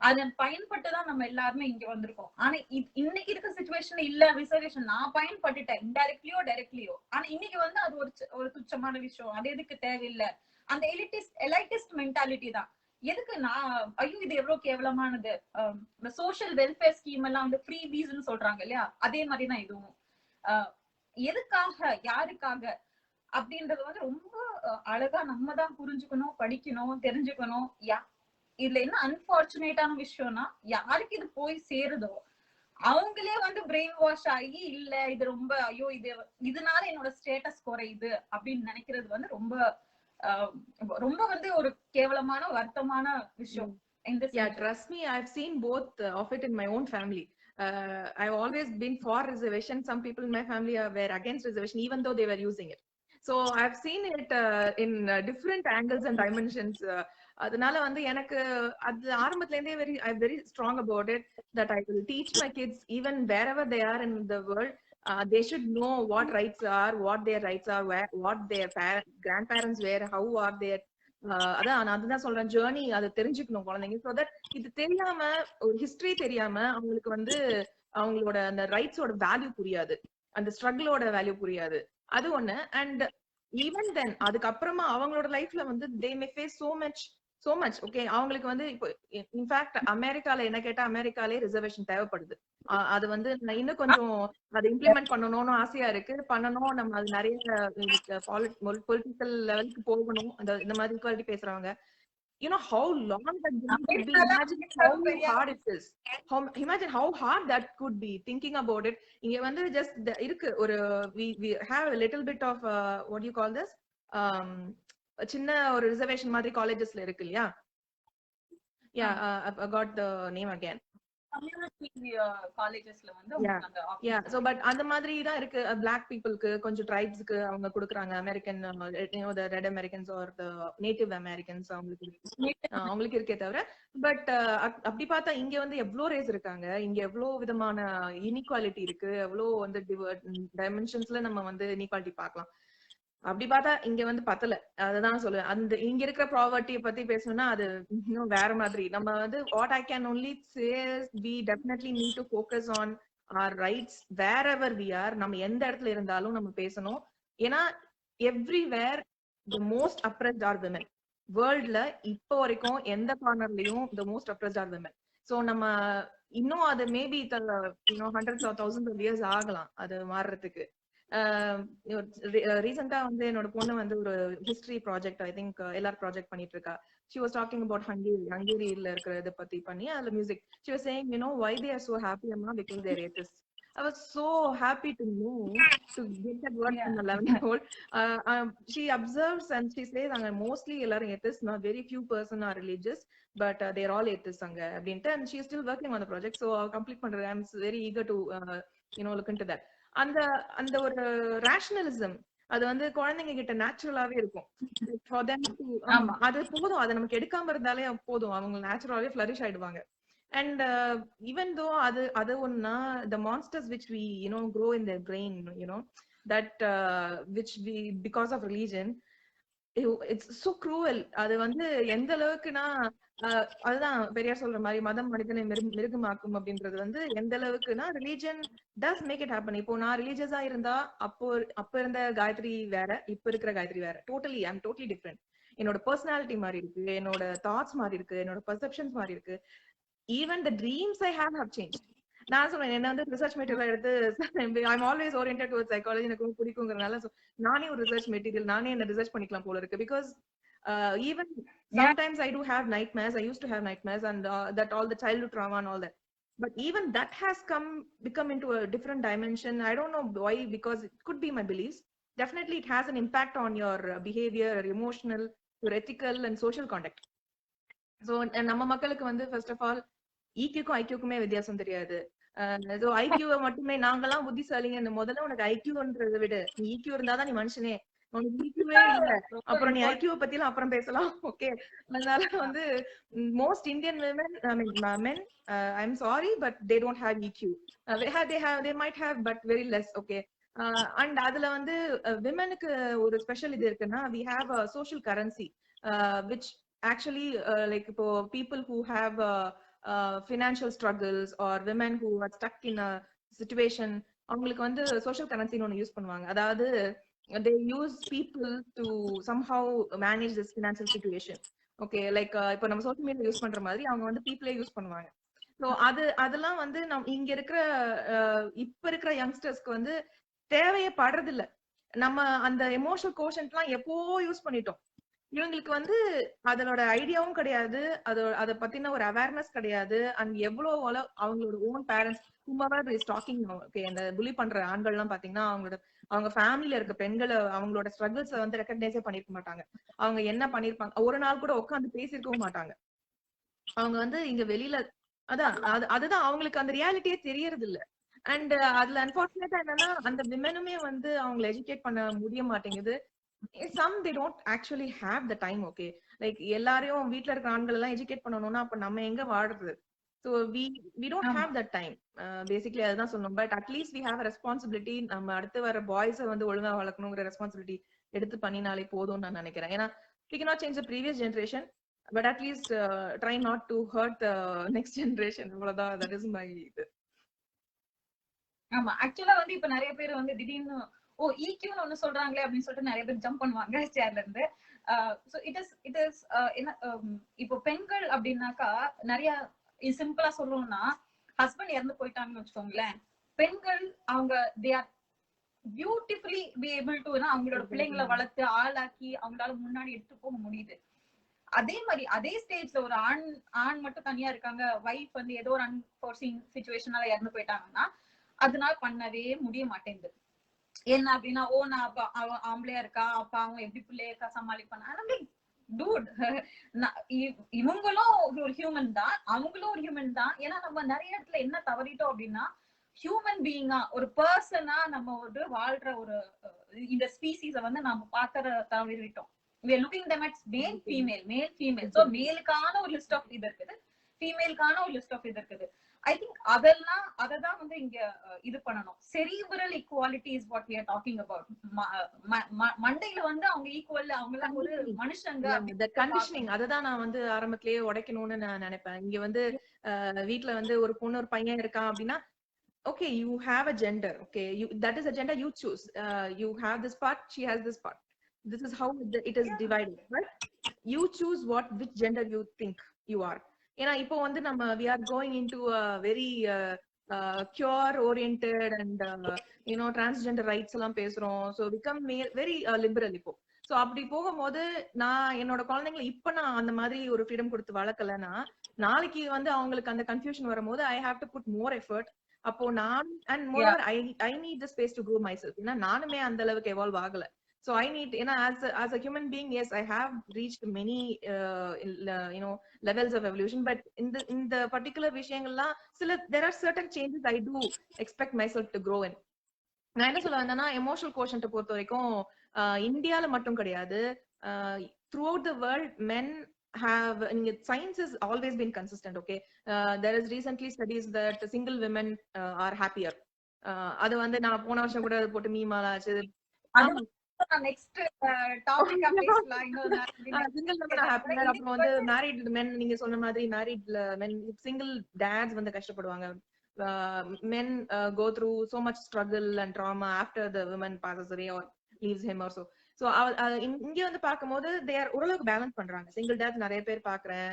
அதன் பயன்பட்டுதான் நம்ம எல்லாருமே இங்க வந்திருக்கோம். ஆனா இன்னைக்கு இருக்க சிச்சுவேஷன் இல்ல ரிசர்வேஷன் நான் பயன்பட்டுட்டேன், இன்டைரக்ட்லியோ டைரக்ட்லியோ. ஆனா இன்னைக்கு வந்து அது ஒரு துச்சமான விஷயம், அது எதுக்கு தேவையில்லை. அந்த எலைட்டிஸ்ட் மென்டாலிட்டி தான். எதுக்கு நான் ஐயோ இது எவ்வளவு கேவலமானது, இந்த சோசியல் வெல்ஃபேர் ஸ்கீம் எல்லாம் வந்து ஃப்ரீ பீஸ்ன்னு சொல்றாங்க இல்லையா, அதே மாதிரிதான் இதுவும். எதுக்காக, யாருக்காக அப்படின்றது வந்து ரொம்ப அழகா நம்ம தான் புரிஞ்சுக்கணும், படிக்கணும், தெரிஞ்சுக்கணும். இதுல என்ன அன்பார்ச்சுனேட்டான விஷயம்னா, யாருக்கு இது போய் சேருதோ அவங்களே வந்து பிரெயின் வாஷ் ஆகி, இல்ல இது ரொம்ப ஐயோ இதனால என்னோட ஸ்டேட்டஸ் குறையுது அப்படின்னு நினைக்கிறது வந்து ரொம்ப ரொம்ப வந்து ஒரு கேவலமான வருத்தமான விஷயம். Yeah, trust me, I've seen both of it in my own family. I've always been for reservation. Some people in my family were against reservation even though they were using it. So I've seen it in different angles and dimensions. அதனால வந்து எனக்கு அது ஆரம்பத்துல இருந்தே I'm very strong about it, that I will teach my kids even wherever they are in the world. They should know what rights are, what their rights are, what their grandparents were, how are their அதான் நான் அதுதான் சொல்றேன், ஜேர்னி அதை தெரிஞ்சுக்கணும் குழந்தைங்க. சோ தட் இது தெரியாம, ஒரு ஹிஸ்டரி தெரியாம அவங்களுக்கு வந்து அவங்களோட அந்த ரைட்ஸோட வேல்யூ புரியாது, அந்த ஸ்ட்ரகிளோட வேல்யூ புரியாது. அது ஒண்ணு. அண்ட் ஈவன் தென் அதுக்கப்புறமா அவங்களோட லைஃப்ல வந்து they may face so much. Okay, அவங்களுக்கு வந்து இப்போ இன்ஃபேக்ட் அமெரிக்கால என்ன கேட்டா, அமெரிக்காலே ரிசர்வேஷன் தேவைப்படுது. அது வந்து நான் இன்னும் கொஞ்சம் அதை இம்ப்ளிமெண்ட் பண்ணணும்னு ஆசையா இருக்கு. பண்ணணும். நம்ம அது நிறைய பொலிட்டிக்கல் லெவலுக்கு போகணும். இந்த மாதிரி ஈக்குவாலிட்டி பேசுறவங்க. You know how long that journey could be. Imagine how hard it is. Imagine how hard that could be. Thinking about it. இங்க வந்து just இருக்கு ஒரு we have a little bit of what do you call this? சின்ன ஒரு ரிசர்வேஷன் மாதிரி காலேஜஸ்ல இருக்கு இல்லையா? Yeah, I got the name again. Community காலேஜஸ்ல வந்து உங்களுக்கு அந்த ஆப்ஷன் So but அந்த மாதிரி தான் இருக்கு. Black peopleக்கு கொஞ்சம் tribesக்கு அவங்க கொடுக்குறாங்க. American the red Americans or the native Americans அவங்களுக்கு இருக்கே தவிர பட் அப்படி பார்த்தா இங்க வந்து எவ்வளவு ரேஸ் இருக்காங்க. இங்க எவ்வளவு விதமான இன்இக்வாலிட்டி இருக்கு. எவ்வளவு வந்து டைமென்ஷன்ஸ்ல நம்ம வந்து இன்இக்வாலிட்டி பார்க்கலாம். அப்படி பார்த்தா இங்க வந்து பத்தல. அதுதான் சொல்லுவேன். அந்த இங்க இருக்கிற ப்ராவர்ட்டியை பத்தி பேசணும்னா அது இன்னும் வேற மாதிரி. நம்ம வந்து what I can only say is we definitely need to focus on our rights wherever we are. நம்ம எந்த இடத்துல இருந்தாலும் நம்ம பேசணும். ஏன்னா everywhere the most oppressed are women. வேர்ல்ட்ல இப்போ வரைக்கும் எந்த கார்னர்லயும் the most oppressed are women. So நம்ம இன்னும் அது maybe hundreds or thousands of years ஆகலாம் அது மாறுறதுக்கு. ரீசெண்டா வந்து என்னோட பொண்ணு வந்து ஒரு ஹிஸ்டரி ப்ராஜெக்ட் ஐ திங்க் எல்லாரும் ப்ராஜெக்ட் பண்ணிட்டு இருக்கா. she was talking about ஹங்கேரியில இருக்கிறத பத்தி பண்ணி அதுல music she was saying why they are so happy amma because they are atheists. I was so happy to know to get that word from 11-year-old. She observes and she says anga mostly ellarum atheists, not very few person are religious, but they are all atheists anga அப்படின்ட்டு. And she is still working on the project, so complete பண்றது. I'm very eager to look into that. அந்த ஒரு ரேஷனலிசம் அது வந்து குழந்தைங்க கிட்ட நேச்சுரலாவே இருக்கும். அது போதும். அதை நமக்கு எடுக்காம இருந்தாலே போதும். அவங்க நேச்சுரலாவே ஃபிளரிஷ் ஆயிடுவாங்க. And even though அது ஒன்னா the monsters which we grow in their brain, that which we because of religion, it's so cruel. அது வந்து எந்த அளவுக்குன்னா அதுதான் பெரியார் சொல்ற மாதிரி மதம் மனிதனை மிருகமாக்கும் அப்படின்றது வந்து எந்த அளவுக்குன்னா religion does make it happen. இப்போ நான் ரிலீஜியஸா இருந்தா அப்ப இருந்த காயத்ரி வேற, இப்ப இருக்கிற காயத்ரி வேற. டோட்டலி ஐ அம் டோட்டலி டிஃப்ரெண்ட். என்னோட பர்சனாலிட்டி மாறி இருக்கு, என்னோட தாட்ஸ் மாறி இருக்கு, என்னோட பர்செப்ஷன்ஸ் மாறி இருக்கு. Even the dreams I have changed. நான் சொல்றேன் என்ன வந்து ரிசர்ச் மெட்டீரியல் எடுத்து I am always oriented towards psychology. எனக்கு ரொம்ப பிடிக்குங்கிறதுனால நானே ஒரு ரிசர்ச் மெட்டீரியல் நானே என்ன ரிசர்ச் பண்ணிக்கலாம் போல இருக்கு. Because even sometimes I do have nightmares. I used to have nightmares and that all the childhood trauma and all that. But even that has become into a different dimension. I don't know why, because it could be my beliefs. Definitely it has an impact on your behavior, your emotional, your ethical and social conduct. So நம்ம மக்களுக்கு வந்து first of all EQ-க்கும் IQ-க்குமே வித்தியாசம் தெரியாது. so IQ-வை மட்டுமே நாங்கெல்லாம் புத்திசாலிங்க. முதல்ல உனக்கு IQ-ன்றதை விட நீ EQ இருந்தாதான் நீ மனுஷனே. உனக்கு EQ-வே இல்ல, அப்புறம் நீ IQ-வை பத்திலாம் அப்புறம் பேசலாம். ஓகே, அதனால வந்து most Indian women, I mean men, I'm sorry but they don't have EQ. they might have but very less. Okay, and அதுல வந்து womenக்கு ஒரு ஸ்பெஷல் இது இருக்குன்னா we have a social currency which actually like இப்போ people who have financial struggles or women who are stuck in a situation, அவங்களுக்கு வந்து social currency ஒன்னு யூஸ் பண்ணுவாங்க. அதாவது they use people to somehow manage this financial situation. Okay, like இப்போ நம்ம சோஷியல் மீடியா யூஸ் பண்ற மாதிரி அவங்க வந்து பீப்புளே யூஸ் பண்ணுவாங்க. சோ அதெல்லாம் வந்து இங்க இருக்கிற இப்ப இருக்கிற யங்ஸ்டர்ஸ்க்கு வந்து தேவையே படுறது இல்ல. நம்ம அந்த எமோஷனல் கோஷன்ட்லாம் எப்போ யூஸ் பண்ணிட்டோம். இவங்களுக்கு வந்து அதனோட ஐடியாவும் கிடையாது, அதை பத்தின ஒரு அவேர்னஸ் கிடையாது. அண்ட் எவ்வளவு அவங்களோட own parents whomever is talking, okay, இந்த புலி பண்ற ஆண்கள் எல்லாம் பாத்தீங்கன்னா அவங்க ஃபேமிலில இருக்க பெண்களை அவங்களோட ஸ்ட்ரகிள்ஸ் வந்து ரெக்கக்னைஸே பண்ணிருக்க மாட்டாங்க. அவங்க என்ன பண்ணிருப்பாங்க, ஒரு நாள் கூட உட்காந்து பேசிருக்கவும் மாட்டாங்க. அவங்க வந்து இங்க வெளியில அதுதான் அவங்களுக்கு அந்த ரியாலிட்டியே தெரியறது இல்ல. அண்ட் அதுல அன்பார்ச்சுனேட்டா என்னன்னா அந்த விமெனுமே வந்து அவங்களை எஜுகேட் பண்ண முடிய மாட்டேங்குது. some they don't actually have the time. Okay, like எல்லாரையும் வீட்ல இருக்க ஆண்கள் எல்லாம் எஜுகேட் பண்ணணும்னா அப்ப நம்ம எங்க வாடுறது? So we don't have that time. Basically அதுதான் சொல்லணும். But at least we have a responsibility. நம்ம அடுத்து வர பாய்ஸை வந்து ஒழுங்கா வளர்க்கணுங்கிற ரெஸ்பான்சிபிலிட்டி எடுத்து பண்ணினாலே போதும்னு நான் நினைக்கிறேன். ஏன்னா we cannot change the previous generation, but at least try not to hurt the next generation. அவ்வளவுதான். that is my இது. ஆமா, ஆக்சுவலா வந்து இப்ப நிறைய பேர் வந்து திடீர்னு EQ-ன்னு ஒண்ணு சொல்றாங்களே அப்படின்னு சொல்லிட்டு நிறைய பேர் ஜம்ப் பண்ணுவாங்க சேர்ல இருந்து. சோ இட் இஸ் என்ன இப்போ பெண்கள் அப்படின்னாக்கா நிறைய சிம்பிளா சொல்லணும்னா ஹஸ்பண்ட் இறந்து போயிட்டாங்கன்னு வச்சுக்கோங்களேன், பெண்கள் அவங்க they are beautifully be able to அவங்களோட பிள்ளைங்களை வளர்த்து ஆளாக்கி அவங்களால முன்னாடி எடுத்து போக முடியுது. அதே மாதிரி அதே ஸ்டேஜ்ல ஒரு ஆண் மட்டும் தனியா இருக்காங்க, வைஃப் வந்து ஏதோ ஒரு அன்ஃபார்சீன் சிச்சுவேஷனால இறந்து போயிட்டாங்கன்னா அதனால பண்ணவே முடிய மாட்டேங்குது. என்ன அப்படின்னா, ஓ நான் ஆம்பளையா இருக்கா, அப்ப அவங்க எப்படி பிள்ளைய சமாளிப்பாங்க. டூட், இவங்களும் ஒரு ஹியூமன் தான், அவங்களும் ஒரு ஹியூமன் தான். ஏன்னா நம்ம நிறைய இடத்துல என்ன தவறிட்டோம் அப்படின்னா, ஹியூமன் பீயிங்கா ஒரு பர்சனா நம்ம வந்து வாழ்ற ஒரு இந்த ஸ்பீசிஸ வந்து நம்ம பாக்குற தவறிட்டோம். we are looking them at male female. So மேலுக்கான ஒரு லிஸ்ட் ஆஃப் இது இருக்குது, ஃபீமேலுக்கான ஒரு லிஸ்ட் ஆஃப் இது இருக்குது. ஐ திங்க் அததான் வந்து இங்க இது பண்ணணும். Cerebral equality is what we are talking about. மண்டையில வந்து அவங்க ஈக்குவல், அவங்க எல்லாம் ஒரு மனுஷங்க. the conditioning அததான் நான் வந்து ஆரம்பத்திலேயே உடைக்கணும்னு நான் நினைப்பேன். இங்க வந்து வீட்ல வந்து ஒரு பொண்ணு ஒரு பையன் இருக்கான் அப்படின்னா, okay, you have a gender, okay, that is a gender you choose, you have this part, she has this part, this is how it is divided, but you choose which gender you think you are. ஏன்னா இப்போ வந்து நம்ம we are going into a very cure oriented and transgender rights எல்லாம் பேசுறோம். so become very liberal இப்போ. சோ அப்படி போகும்போது நான் என்னோட குழந்தைங்களை இப்ப நான் அந்த மாதிரி ஒரு ஃப்ரீடம் கொடுத்து வளர்க்கலன்னா, நாளைக்கு வந்து அவங்களுக்கு அந்த கன்ஃபியூஷன் வரும்போது I have to put more effort. அப்போ நான் and moreover I need the space to grow myself. ஏன்னா நானுமே அந்த அளவுக்கு எவால்வ் ஆகல. so I need, as a human being, yes, I have reached many levels of evolution, but in the particular விஷயங்கள்லாம் there are certain changes I do expect myself to grow in. நான் என்ன சொல்ல வந்தேன்னா, எமோஷனல் கோஷன்ட் பொறுத்த வரைக்கும் இந்தியால மட்டும் கிடையாது, throughout the world men have, science has always been consistent, okay. There is recently studies that single women are happier. அது வந்து நான் போன வருஷம் கூட போட்டு மீமால ஆச்சு. நெக்ஸ்ட் டாபிக்கா பேசலாம். Single women are happier. அப்புறம் வந்து மேரிட் men, நீங்க சொன்ன மாதிரி மேரிட் men, சிங்கிள் டேட்ஸ் வந்து கஷ்டப்படுவாங்க. Men go through so much struggle and trauma after the woman passes away or leaves him or so. So இங்க வந்து பாக்கும்போது they are ஓரளவுக்கு பேலன்ஸ் பண்றாங்க. சிங்கிள் டேட்ஸ் நிறைய பேர் பாக்குறேன்,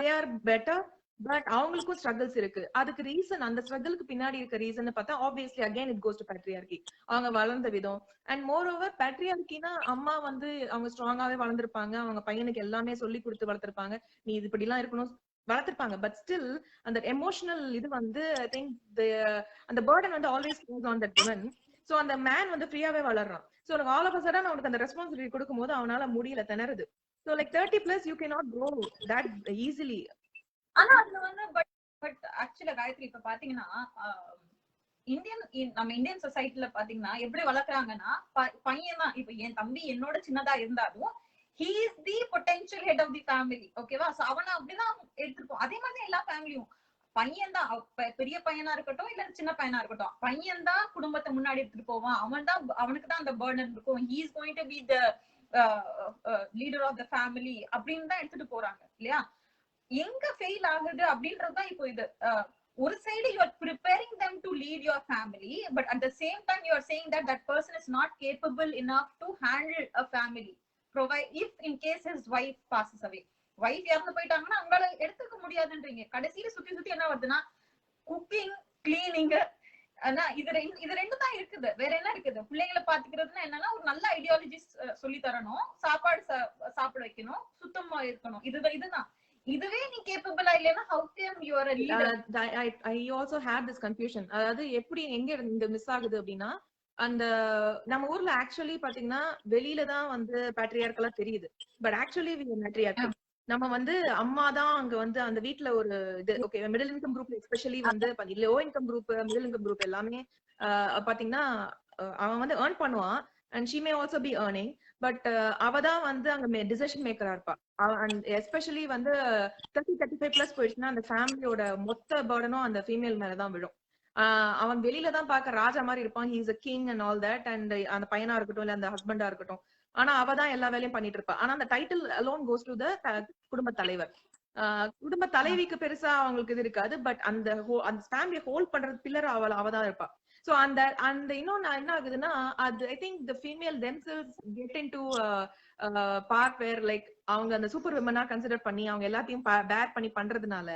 they are better, பட் அவங்களுக்கும் ஸ்ட்ரகிள்ஸ் இருக்கு. அதுக்கு ரீசன், அந்த ஸ்ட்ரகிளுக்கு பின்னாடி இருக்க ரீசன் பார்த்தா obviously again it goes to patriarchy. அவங்க வளர்ந்த விதம். அண்ட் மோர் ஓவர் பேட்ரியார்கினா அம்மா வந்து அவங்க ஸ்ட்ராங்காவே வளர்ந்துருப்பாங்க, அவங்க பையனுக்கு எல்லாமே சொல்லி கொடுத்து வளர்த்திருப்பாங்க, நீ இது இப்படி எல்லாம் இருக்கணும் வளர்த்திருப்பாங்க. பட் ஸ்டில் அந்த எமோஷனல் இது வந்து ஐ திங்க் அந்த பர்டன் வந்து always goes on that woman. So அந்த மேன் வந்து ஃப்ரீயாவே வளர்றான். So all of a sudden அவனுக்கு அந்த ரெஸ்பான்சிபிலிட்டி கொடுக்கும்போது அவனால முடியல, திணறுது. So like 30+ you cannot grow that easily. ஆனா அதுல வந்து பட் ஆக்சுவலா காயத்ரி இப்ப பாத்தீங்கன்னா நம்ம இந்தியன் சொசைட்டில பாத்தீங்கன்னா எப்படி வளர்க்குறாங்கன்னா, பையன் தான். இப்ப என் தம்பி என்னோட சின்னதா இருந்தாலும் he is the potential head of the family, ஓகேவா? சோ அவனை அப்படிதான் எடுத்துப்போம். அதே மாதிரி எல்லா ஃபேமிலியும் பையன் தான், பெரிய பையனா இருக்கட்டும் இல்ல சின்ன பையனா இருக்கட்டும், பையன் தான் குடும்பத்தை முன்னாடி எடுத்துட்டு போவான். அவனுக்கு தான் அந்த பர்டன் இருக்கும். he is going to be the leader of the family அப்படின்னு தான் எடுத்துட்டு போறாங்க இல்லையா? எங்க ஃபெயில் ஆகுது அப்படின்றதுதான் இப்போ இது. ஒரு side you are preparing them to lead your family, but at the same time you are saying that that person is not capable enough to handle a family, provide if in case his wife passes away. Wife இறந்து போயிட்டாங்கன்னா அவங்களால எடுத்துக்க முடியாதுன்றீங்க. கடைசியில சுத்தி என்ன வருதுன்னா குக்கிங், கிளீனிங், ஆனா இது ரெண்டு தான் இருக்குது. வேற என்ன இருக்குது? பிள்ளைங்களை பாத்துக்கிறதுனா என்னன்னா ஒரு நல்ல ஐடியாலஜிஸ்ட் சொல்லி தரணும், சாப்பாடு சாப்பிட வைக்கணும், சுத்தமா இருக்கணும். இதுதான். இதுவே நீ கேப்பபிளா இல்லனா how come you are a leader? I also had this confusion. அதாவது எப்படி எங்க இந்த மிஸ் ஆகுது அப்படின்னா, அந்த நம்ம ஊர்ல ஆக்சுவலி பாத்தீங்கன்னா வெளியில தான் வந்து பேட்ரியார்கலா தெரியுது, but actually we are matriarchal. நம்ம வந்து அம்மா தான் அங்க வந்து அந்த வீட்ல ஒரு இது. Okay, middle income group especially வந்து low income group, middle income group எல்லாமே பாத்தீங்கன்னா அவன் வந்து earn பண்ணுவான் and she may also be earning, but அவதான் வந்து அங்க டிசிஷன் மேக்கரா இருப்பா. அண்ட் எஸ்பெஷலி வந்து 30-35+ போயிடுச்சுன்னா அந்த ஃபேமிலியோட மொத்த பர்டனும் அந்த ஃபீமேல் மேலதான் விழும். அவன் வெளியில தான் பார்க்க ராஜா மாதிரி இருப்பான், he is a king and all that, and அந்த பையனா இருக்கட்டும் இல்ல அந்த ஹஸ்பண்டா இருக்கட்டும், ஆனா அவதான் எல்லா வேலையும் பண்ணிட்டு இருப்பா. ஆனா அந்த title alone goes to the குடும்ப தலைவர். குடும்ப தலைவிக்கு பெருசா அவங்களுக்கு இது இருக்காது, பட் அந்த ஃபேமிலியை ஹோல்ட் பண்றது பில்லர் அவதான் இருப்பா. சோ அந்த இன்னும் என்ன ஆகுதுன்னா, அது I think the female themselves get into part where like அவங்க அந்த சூப்பர் விமனா கன்சிடர் பண்ணி அவங்க எல்லாத்தையும் பேர் பண்ணி பண்றதுனால,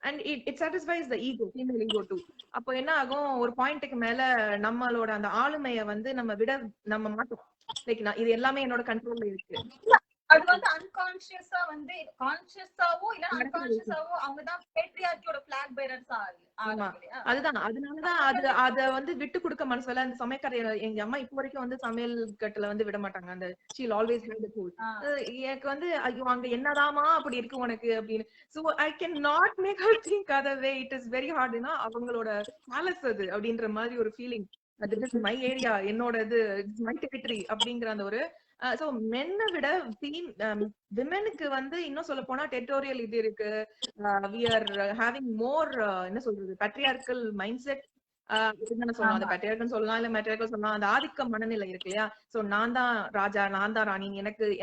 and it satisfies the ego, female ego too. அப்போ என்ன ஆகும், ஒரு பாயிண்ட்டுக்கு மேல நம்மளோட அந்த ஆளுமையை வந்து நம்ம மாட்டோம். லைக் இது எல்லாமே என்னோட கண்ட்ரோல்ல இருக்கு. அது வந்து அன்கான்ஷியஸா வந்து கான்ஷியஸாவோ இல்ல அன்கான்ஷியஸாவோ அவங்க தான் பேட்ரியார்க்கியோட ஃபிளாக் பேரர்ஸா அதுதான். அதனாலதான் அத வந்து விட்டு கொடுக்க மனசு வரல. அந்த சமையல்கார எங்க அம்மா இப்ப வரைக்கும் வந்து சமையல் கட்டுல வந்து விட மாட்டாங்க. அந்த she'll always have the tool. எனக்கு வந்து ஐயோ அங்க என்னதாமா அப்படி இருக்கு உனக்கு அப்படின்னு. So I can not make her think other way. It is very hard. அவங்களோட பேலஸ் அது அப்படின்ற மாதிரி ஒரு ஃபீலிங். அது இஸ் மை ஏரியா, என்னோட இது மை டெரிட்டரி அப்படிங்கிற அந்த ஒரு சோ மென்னை விட விமெனுக்கு வந்து இன்னும் சொல்ல போனா டெரிட்டோரியல் இது இருக்கு. we are having more என்ன சொல்றது patriarchal mindset. சொல்லலாம், அந்த patriarchal சொல்லலாம் இல்ல matriarchal சொல்லலாம். அந்த ஆதிக்க மனநிலை இருக்கு இல்லையா. சோ நான் தான் ராஜா, நான் தான் ராணி,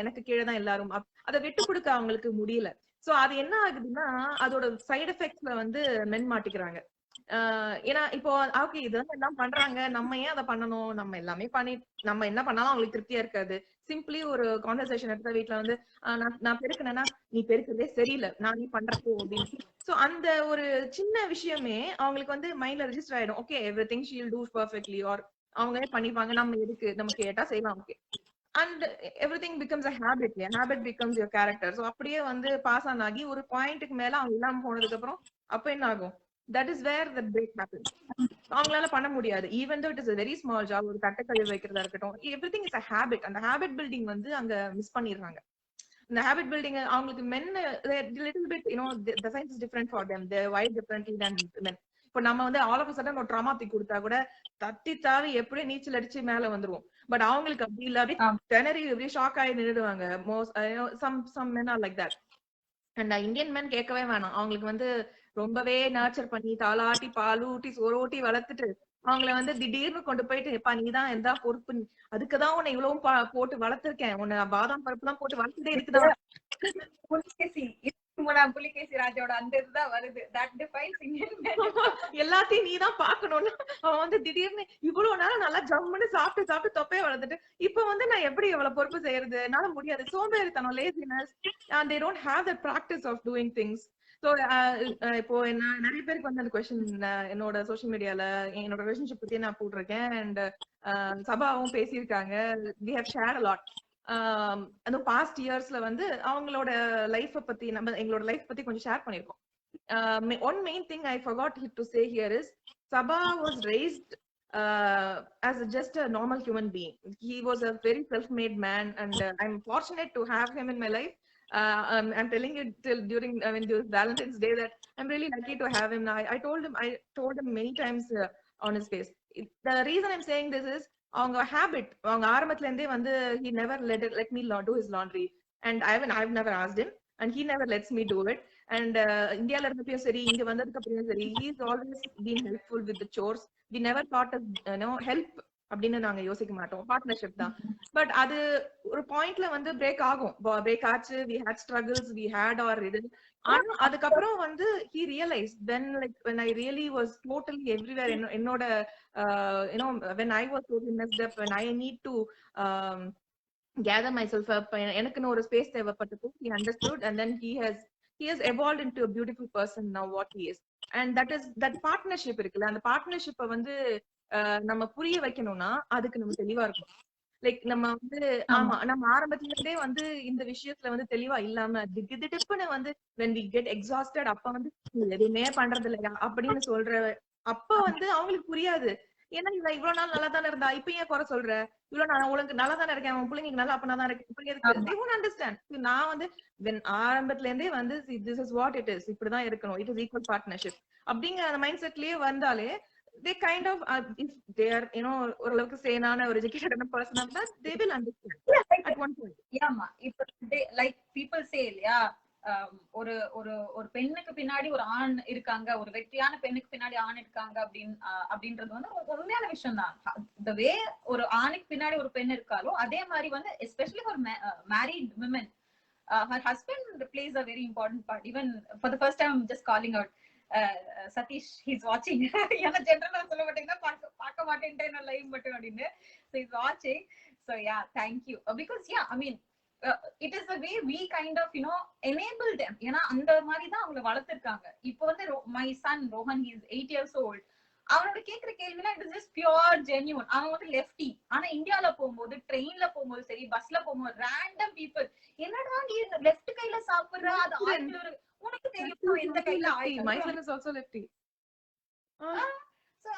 எனக்கு கீழே தான் எல்லாரும். அதை விட்டு கொடுக்க அவங்களுக்கு முடியல. சோ அது என்ன ஆகுதுன்னா அதோட சைடு எஃபெக்ட்ஸ்ல வந்து மென் மாட்டிக்கிறாங்க. ஏன்னா இப்போ ஓகே இதெல்லாம் எல்லாம் பண்றாங்க, நம்ம ஏன் அதை பண்ணணும், நம்ம எல்லாமே பண்ணி நம்ம என்ன பண்ணாலும் அவங்களுக்கு திருப்தியா இருக்காது. சிம்பிளி ஒரு கான்வர்சேஷன் எடுத்த வீட்டுல வந்து நான் பெருக்குனேன்னா நீ பெருக்கிறதே சரியில்லை, நான் நீ பண்றப்போ அப்படின்னு. சோ அந்த ஒரு சின்ன விஷயமே அவங்களுக்கு வந்து மைண்ட்ல ரெஜிஸ்டர் ஆயிடும். Okay everything she'll do perfectly, or அவங்களே பண்ணிப்பாங்க, நம்ம எதுக்கு, நம்ம கேட்டா செய்யலாம். Okay and everything becomes a habit. Habit becomes your character. So அப்படியே வந்து பாஸ் ஆன் ஆகி ஒரு பாயிண்ட்டுக்கு மேல அவங்க இல்லாம போனதுக்கு அப்புறம் அப்ப என்ன ஆகும், that is where the break happens. அவங்களால பண்ண முடியாது. Even though it is a very small job. ஒரு தட்டை கழுவி வைக்கிறதா இருக்கட்டும், எவ்ரிதிங் இஸ் a habit. அந்த ஹேபிட் பில்டிங் வந்து அங்க மிஸ் பண்ணிடுறாங்க. இந்த ஹேபிட் பில்டிங் அவங்களுக்கு men little bit the science is different for them. They wired differently than men. இப்ப நம்ம வந்து ஆல் ஆஃப் சடன் ஒரு ட்ராமா தூக்கி கொடுத்தா கூட தட்டி தாவி எப்படியே நீச்சல் அடிச்சு மேல வந்துருவோம். பட் அவங்களுக்கு அப்படி இல்ல, அப்படியே திணறி அப்படியே ஷாக் ஆகி நின்றுடுவாங்க. some men are like that. And Indian man கேட்கவே வேணாம். அவங்களுக்கு வந்து ரொம்பவே நர்ச்சர் பண்ணி தாளாட்டி பால் ஊட்டி சோறு ஊட்டி வளர்த்துட்டு அவங்கள வந்து திடீர்னு கொண்டு போயிட்டு எப்பா நீதான் எந்த பொறுப்பு, அதுக்குதான் உன்னை இவ்வளவும் போட்டு வளர்த்திருக்கேன், உன்னை பாதாம் பருப்பு எல்லாம் போட்டு வளர்த்துட்டே இருக்குதான். புலிகேசி ராஜாவோட அந்த இதுதான் வருது. எல்லாத்தையும் நீதான் பாக்கணும்னு அவன் வந்து திடீர்னு இவ்வளவு நேரம் நல்லா ஜம்முன்னு சாப்பிட்டு தொப்பைய வளர்த்துட்டு இப்ப வந்து நான் எப்படி எவ்வளவு பொறுப்பு செய்யறது, என்னால முடியாது, சோம்பேறித்தனம், laziness, and they don't have the practice of doing things. So இப்போ நிறைய பேருக்கு வந்து அந்த கொஸ்டின் என்னோட சோசியல் மீடியால என்னோட ரிலேஷன்ஷிப் பத்தி நான் போட்டிருக்கேன். அண்ட் சபாவும் பேசியிருக்காங்க. we have shared a lot. அந்த பாஸ்ட் இயர்ஸ்ல வந்து அவங்களோட லைஃப் பத்தி எங்களோட லைஃப் பத்தி கொஞ்சம் ஷேர் பண்ணிருக்கோம். one main thing I forgot to say here is Sabha was raised as just a normal human being. He was a very self-made man, and I'm fortunate to have him in my life. I'm telling you till during Valentine's Day that I'm really lucky to have him. I told him many times on his face. The reason I'm saying this is அவங்க ஹேபிட், அவங்க ஆரம்பத்துல இருந்தே வந்து he never let me do his laundry, and I've never asked him, and he never lets me do it. And இந்தியால இருந்தப்பயும் சரி, இங்க வந்ததுக்கு அப்புறம் சரி, he is always been helpful with the chores. We never thought of help அப்படின்னு நாங்க யோசிக்க மாட்டோம். பார்ட்னர்ஷிப் தான். பட் அது ஒரு பாயிண்ட்ல வந்து பிரேக் ஆகும். பிரேக் ஆச்சு. we had struggles, we had our இது. ஆனா அதுக்கப்புறம் வந்து he realized when I really was totally everywhere, என்னோட when I was totally messed up, when I need to gather myself up, எனக்குன்னு ஒரு ஸ்பேஸ் தேவைப்பட்டது, he understood, and then he has evolved into a beautiful person now what he is. And that partnership இருக்குல்ல, அந்த பார்ட்னர்ஷிப்பை வந்து நம்ம புரிய வைக்கணும்னா அதுக்கு நம்ம தெளிவா இருக்கும். லைக் நம்ம வந்து ஆமா நம்ம ஆரம்பத்துல இருந்தே வந்து இந்த விஷயத்துல வந்து தெளிவா இல்லாம திடுப்புன்னு வந்து when we get exhausted அப்ப வந்து எதுவுமே பண்றது இல்லையா அப்படின்னு சொல்ற அப்ப வந்து அவங்களுக்கு புரியாது. ஏன்னா இவ்வளவு நாள் நல்லா தானே இருந்தா, இப்ப ஏன் குறை சொல்ற, இவ்வளவு நான் உனக்கு நல்லா தானே இருக்கேன், உன் பிள்ளைங்க நல்லா அப்பனாதான் இருக்கு. they won't understand. நான் வந்து ஆரம்பத்துல இருந்தே வந்து this is what it is, இப்படிதான் இருக்கணும், it is equal partnership அப்படிங்கிற அந்த மைண்ட் செட்லயே வந்தாலே they kind of if they are ஓரளவுக்கு சேனான ஒரு educated person of that they will understand at one point. ஆமா இப்ப like people say இல்லையா, ஒரு ஒரு ஒரு பெண்ணுக்கு பின்னாடி ஒரு ஆண் இருக்காங்க, ஒரு வெற்றியான பெண்ணுக்கு பின்னாடி ஆண் இருக்காங்க அப்படின்றது வந்து உண்மையான விஷயம் தான். the way ஒரு ஆணுக்கு பின்னாடி ஒரு பெண் இருக்காலோ அதே மாதிரி வந்து especially for married women, her husband plays a very important part. Even for the first time I'm just calling out Satish, he's watching. ஏன்னா ஜெனரலா சொல்ல மாட்டேங்கன்னா பார்க்க மாட்டேன்ட்டேன் லைவ் மட்டும் அப்படின்னு. So he's watching. So yeah, thank you. Because yeah, I mean it is a way we kind of enable them. ஏன்னா அந்த மாதிரி தான் அவங்க வளர்த்திருக்காங்க. இப்போ வந்து my son Rohan, he is 8 years old. அவனோட கேக்குற கேள்வினா it is just pure genuine. அவன் வந்து லெஃப்டி. ஆனா இந்தியால போகும்போது, ட்ரெயின்ல போகும்போது சரி, பஸ்ல போகும்போது ரேண்டம் பீப்புள், என்னடா நீ லெஃப்ட் கையில சாப்பிடுற, அது ஆயில் உனக்கு தெரியும் எந்த கையில oil. My son is also lefty. So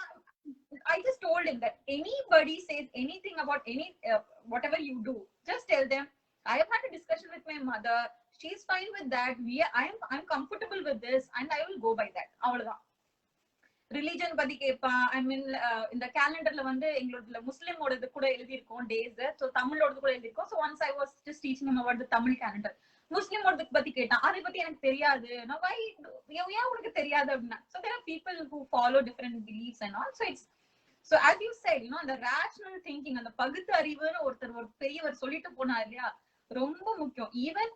I just told him that anybody says anything about whatever you do, just tell them I have had a discussion with my mother, she's fine with that, I'm comfortable with this and I will go by that. அவ்வளவுதான். ரிலிஜன் பத்தி கேட்பான். ஐ மீன் இந்த கேலண்டர்ல வந்து எங்களோட முஸ்லிமோடது கூட எழுதியிருக்கோம் டேஸ், ஸோ தமிழோடது கூட எழுதியிருக்கோம். So once I was just teaching him about the Tamil calendar. முஸ்லிமோடது பத்தி கேட்டான், அதை பத்தி எனக்கு தெரியாது. ஏன் உனக்கு தெரியாது அப்படின்னா, so there are people who follow different beliefs and all. So it's so as you said, அந்த ரேஷனல் திங்கிங், அந்த பகுத்து அறிவுன்னு ஒருத்தர் ஒரு பெரியவர் சொல்லிட்டு போனார் இல்லையா, ரொம்ப முக்கியம். ஈவன்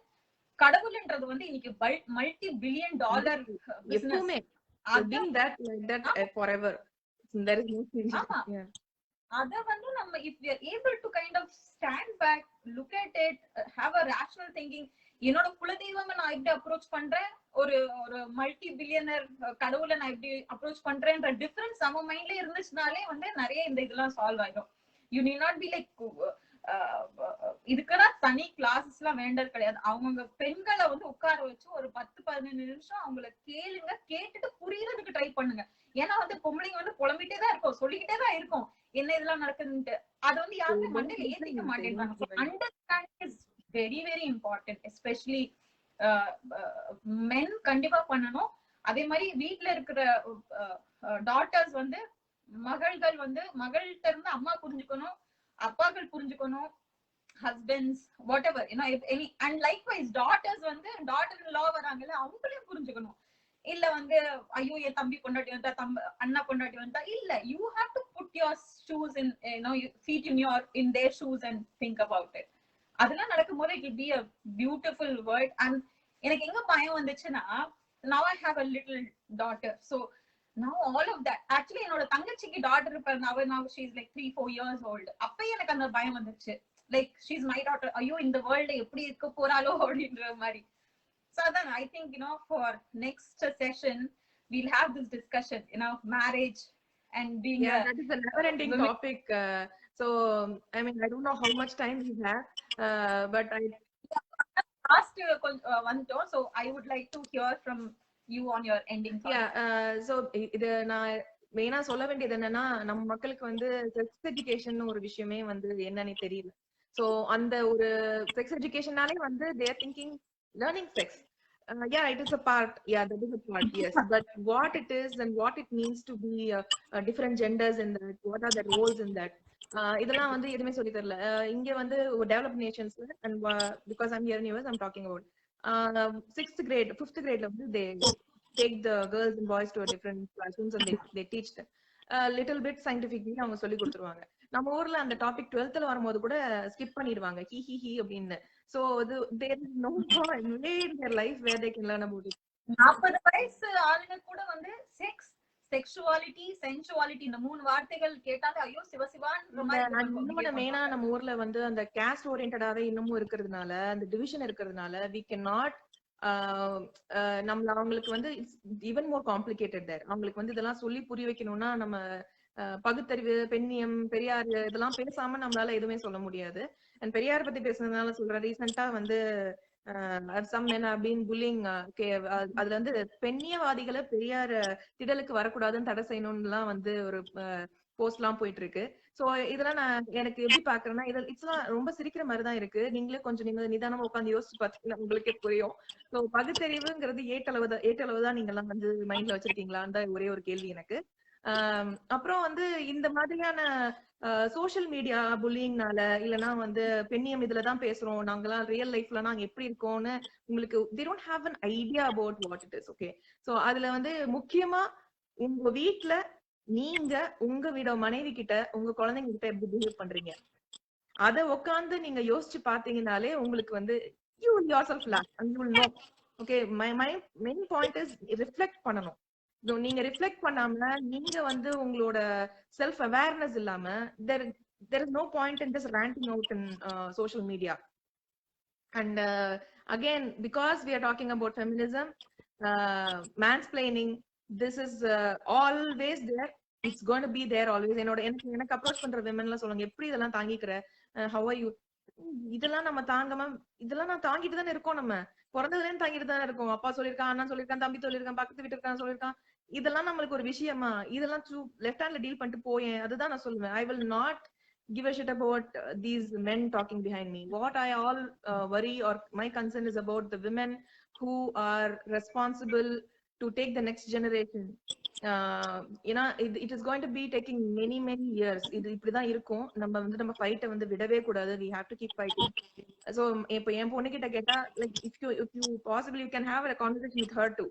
கடவுள்ன்றது வந்து இன்னைக்கு multi-billion dollar business. Being that like that forever, there is no change. Yeah. Ada vandu நம்ம if we are able to kind of stand back, look at it, have a rational thinking. என்னோட குலதெய்வம் நான் எப்படி அப்ரோச் பண்றேன், ஒரு மல்டி பில்லியனர் கடவுளை நான் எப்படி அப்ரோச் பண்றேன்ற டிஃபரன்ஸ் நம்ம மைண்ட்ல இருந்துச்சுனாலே வந்து நிறைய இந்த இதெல்லாம் சால்வ் ஆயிடும். You need not be like இதுக்கெல்லாம் தனி கிளாஸஸ் எல்லாம் வேண்டது கிடையாது. அவங்க பெண்களை வந்து உட்கார வச்சு ஒரு 10-15 நிமிஷம் அவங்கள கேளுங்க, கேட்டுட்டு புரியறதுக்கு ட்ரை பண்ணுங்க. ஏன்னா வந்து பொம்பளைங்க வந்து புலம்பிட்டே தான் இருக்கும், சொல்லிக்கிட்டே தான் இருக்கும் என்ன இதெல்லாம் நடக்குதுன்ட்டு. அதை வந்து யாருமே மண்டையில ஏத்திக்க மாட்டேங்கிறாங்க. Understanding is very very important. Especially men கண்டிப்பா பண்ணணும். அதே மாதிரி வீட்டுல இருக்கிற டாட்டர்ஸ் வந்து மகள்கள் வந்து மகள்கிட்ட இருந்து அம்மா புரிஞ்சுக்கணும், அப்பாக்கள் புரிஞ்சுக்கணும், husbands whatever any. And likewise daughters வந்து டாட்டர் இன் லா வராங்கல்ல, அவங்களையும் புரிஞ்சுக்கணும். இல்ல வந்து ஐயோ என் தம்பி கொண்டாட்டி வந்தா, அண்ணா கொண்டாட்டி வந்தா, இல்ல, you have to put your shoes in feet in their shoes and think about it. அதெல்லாம் நடக்கும்போது it will be a beautiful world. And எனக்கு எங்க பயம் வந்துச்சுன்னா, now I have a little daughter, so now all of that actually என்னோட தங்கச்சிக்கு டாட்டர் இருப்பாங்க, now she is like 3-4 years old. அப்ப எனக்கு அந்த பயம் வந்துச்சு, like she is my daughter, ஐயோ இந்த வேர்ல்ட் எப்படி இருக்க போறாளோ அப்படின்ற மாதிரி. So then I think for next session we'll have this discussion marriage and being that is a never ending topic. So I mean, I don't know how much time we have, but I last one door, so I would like to hear from you on your ending thought. So இது நான் மெயினா சொல்ல வேண்டியது என்னன்னா, நம்ம மக்களுக்கு வந்து செக்ஸ் எஜுகேஷன் ஒரு விஷயமே வந்து என்னன்னு தெரியல. சோ அந்த ஒரு செக்ஸ் எஜுகேஷனாலே வந்து they are thinking learning sex, it is a part, that is a part, yes, but what it is and what it means to be different genders in that, what are the roles in that, இதெல்லாம் வந்து எதுவுமே சொல்லி தரல. இங்க வந்து developed நேஷன்ஸ்ல, and because I'm here in US, I'm talking about 6th grade 5th grade வந்து they take the girls and boys to a different classrooms and they teach them little bit scientifically அவங்க சொல்லி கொடுத்துருவாங்க. நம்ம ஊர்ல அந்த டாபிக் 12th வரும்போது கூட ஸ்கிப் பண்ணிடுவாங்க, ஹி ஹி ஹி அப்படின்னு. So there is no way in their life where they can learn about it. 40 வயசு ஆளுங்க கூட வந்து செக்ஸ், செக்சுவாலிட்டி, சென்சுவாலிட்டி இந்த 3 வார்த்தைகள் கேட்டாலே ஐயோ சிவசிவான்ற மாதிரி. இன்னொன்னு மெயினா நம்ம ஊர்ல வந்து அந்த காஸ்ட் ஓரியன்டடாவே இன்னமும் இருக்கிறதுனால, அந்த டிவிஷன் இருக்கிறதுனால, we cannot அவங்களுக்கு வந்து ஈவன் மோர் காம்ப்ளிகேட்டட் தேர். அவங்களுக்கு வந்து இதெல்லாம் சொல்லி புரிய வைக்கணும்னா நம்ம பகுத்தறிவு, பெண்ணியம், பெரியார் இதெல்லாம் பேசாம நம்மளால எதுவுமே சொல்ல முடியாது. அண்ட் பெரியார் பத்தி பேசுனதுனால சொல்றேன், ரீசெண்டா வந்து some men have been bullying, அதுல வந்து பெண்ணியவாதிகளை பெரியார் திடலுக்கு வரக்கூடாதுன்னு தடை செய்யணும்லாம் வந்து ஒரு போஸ்ட் எல்லாம் போயிட்டு இருக்கு. சோ இதெல்லாம் நான் எனக்கு எப்படி பாக்குறேன்னா, இதெல்லாம் ரொம்ப சிரிக்கிற மாதிரிதான் இருக்கு. நீங்களே கொஞ்சம் நீங்க நிதானமா உட்காந்து யோசிச்சு பாத்தீங்கன்னா உங்களுக்கே புரியும். சோ பகுத்தறிவுங்கிறது ஏட்டளவுதான் நீங்க எல்லாம் வந்து மைண்ட்ல வச்சிருக்கீங்களான்னு தான் ஒரே ஒரு கேள்வி எனக்கு. அப்புறம் வந்து இந்த மாதிரியான சோசியல் மீடியா புல்லிங்னால, இல்லைன்னா வந்து பெண்ணியம் இதுலதான் பேசுறோம், நாங்கெல்லாம் ரியல் லைஃப்ல நாங்க எப்படி இருக்கோம்னு உங்களுக்கு they don't have an idea about what it is. Okay, so அதுல வந்து முக்கியமா உங்க வீட்டுல நீங்க உங்க மனைவி கிட்ட, உங்க குழந்தைங்க கிட்ட எப்படி பிஹேவ் பண்றீங்க, அத உட்காந்து நீங்க யோசிச்சு பாத்தீங்கன்னாலே உங்களுக்கு வந்து you will yourself laugh and you will know. Okay, my main point is reflect பண்ணணும். நீங்க ரிஃப்ளெக்ட் பண்ணாம, நீங்க வந்து உங்களோட செல்ஃப் அவேர்னஸ் இல்லாம, there is no point in just ranting out in social media. And again, because we are talking about feminism, mansplaining, this is always there. It's going to be there always. எனக்கு அப்ரோச் பண்ற women எல்லாம் சொல்லுங்க, எப்படி இதெல்லாம் தாங்கிக்கிற, how are you, இதெல்லாம் நம்ம தாங்காம, இதெல்லாம் நான் தாங்கிட்டு தானே இருக்கோம். நம்ம பிறந்ததுலேருந்து தாங்கிட்டு தானே இருக்கோம். அப்பா சொல்லியிருக்கான், அண்ணா சொல்லியிருக்கான், தம்பி சொல்லியிருக்கான், பக்கத்து வீட்டுக்காரன் சொல்லியிருக்கான். இதெல்லாம் நம்மளுக்கு ஒரு விஷயமா? இதெல்லாம் லெஃப்ட் ஹேண்ட்ல டீல் பண்ணிட்டு போயேன். அதுதான் நான் சொல்லுவேன். I will not give a shit about these men talking behind me. What I all worry or my concern is about the women who are responsible to take the next generation. It is going to be taking many years. இது இப்படிதான் இருக்கும். நம்ம ஃபைட்டை விடவே கூடாது. We have to keep fighting. So இப்போ என் பொண்ணு கிட்ட கேட்டா, like if you possibly you can have a conversation with her too.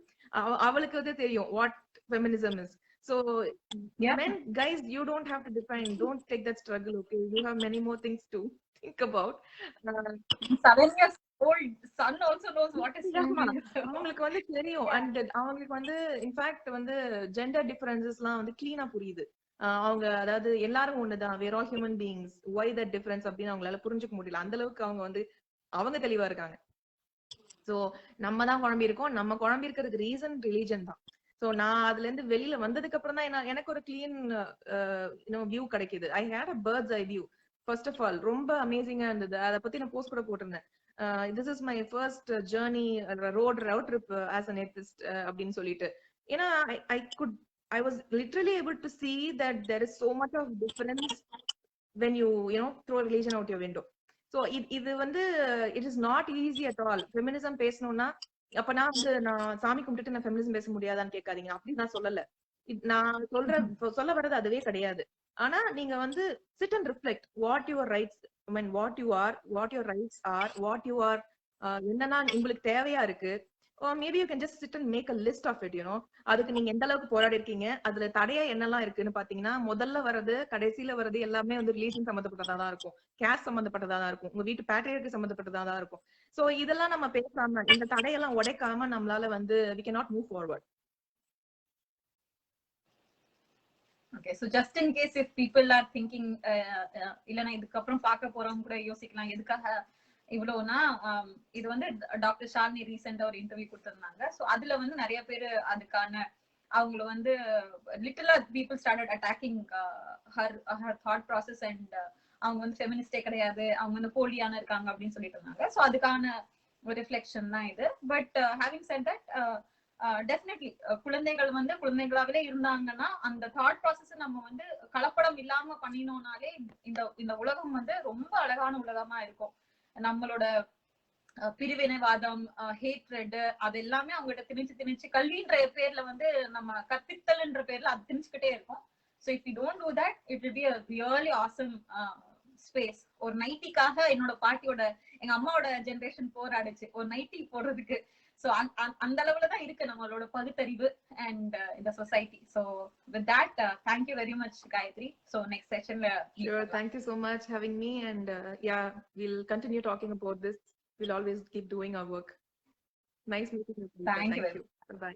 அவளுக்கு தெரியும் what feminism is. So men, guys, you don't have to define, don't take that struggle, okay? You have many more things to think about. 7 years old son also knows what is அவங்களுக்கு தெரியும். And அவங்களுக்கு in fact gender differences எல்லாம் clean-ஆ புரியுது. அவங்க அதாவது எல்லாரும் ஒண்ணுதான், we're all human beings, why that difference அப்படின்னு அவங்களால புரிஞ்சுக்க முடியல. அந்த அளவுக்கு அவங்க தெளிவா இருக்காங்க. சோ நம்ம தான் குழம்பி இருக்கோம். நம்ம குழம்பி இருக்கிறதுக்கு ரீசன் ரிலீஜன் தான். சோ நான் அதுல இருந்து வெளியில வந்ததுக்கு அப்புறம் தான் எனக்கு ஒரு கிளீன் வியூ கிடைக்குது. I had a bird's eye view. First of all ரொம்ப அமேசிங்கா இருந்தது. அதை பத்தி நான் போஸ்ட் கூட போட்டிருந்தேன். This is my first journey road trip as an atheist அப்படின்னு சொல்லிட்டு. ஏன்னா I was literally able to see that there is so much of difference when you throw religion out your window. So இது it is not easy at all. Feminism பேசணும்னா அப்ப நான் சாமி கும்பிட்டுட்டு நான் ஃபெமினிசம் பேச முடியாதான்னு கேட்காதீங்க. அப்படி நான் சொல்லல. நான் சொல்ல வர்றது அதுவே கிடையாது. ஆனா நீங்க sit and reflect what your rights, I mean what you are, what your rights are, what you are, என்னன்னா உங்களுக்கு தேவையா இருக்கு. or maybe you can just sit and make a list of it. அதுக்கு நீங்க எந்த அளவுக்கு போராடி இருக்கீங்க, அதுல தடையா என்னெல்லாம் இருக்குன்னு பாத்தீங்கன்னா, முதல்ல வர்றது கடைசியில வர்றது எல்லாமே ரிலீஜன் சம்பந்தப்பட்டதா தான் இருக்கும், கேஸ்ட் சம்பந்தப்பட்டதா தான் இருக்கும், உங்க வீட்டு பேட்ரியார்கி சம்பந்தப்பட்டதா தான் இருக்கும். சோ இதெல்லாம் நம்ம பேசாம, இந்த தடையெல்லாம் உடைக்காம நம்மளால we cannot move forward. Okay, so just in case if people are thinking இல்லனா இதுக்கு அப்புறம் பார்க்க போறவங்க கூட யோசிக்கலாம் எதுக்காக இவ்வளவுனா, இது டாக்டர் ஷாலினி ரீசெண்டா ஒரு இன்டர்வியூ கொடுத்திருந்தாங்க. சோ அதுல நிறைய பேர் அதுக்கான அவங்கள லிட்டலா people started attacking her thought process and அவங்க ஃபெமினிஸ்டே கிடையாது, அவங்க போலியான இருக்காங்க அப்படின்னு சொல்லிட்டு இருந்தாங்க. சோ அதுக்கான ஒரு ரிஃப்ளெக்ஷன் தான் இது. But having set that, definitely குழந்தைகள் குழந்தைகளாவே இருந்தாங்கன்னா அந்த தாட் ப்ராசஸ் நம்ம கலப்படம் இல்லாம பண்ணினோம்னாலே இந்த உலகம் ரொம்ப அழகான உலகமா இருக்கும். நம்மளோட பிரிவினைவாதம், ஹேட்ரெட், அது எல்லாமே அவங்ககிட்ட திணிச்சு கல்வின்ற பேர்ல நம்ம கற்பித்தல்ன்ற பேர்ல அது திணிச்சுக்கிட்டே இருக்கும். So if you don't do that, it will be a really awesome space. ஒரு நைட்டிக்காக என்னோட பாட்டியோட எங்க அம்மாவோட ஜெனரேஷன் போராடுச்சு ஒரு நைட்டி போடுறதுக்கு. So அந்த அளவுல தான் இருக்கு நம்மளோட பகுத்தறிவு and the society. So with that, thank you very much Gayatri. So next session sure, thank you so much having me, and yeah, we'll continue talking about this. We'll always keep doing our work. Nice meeting you. Thank you. Bye bye.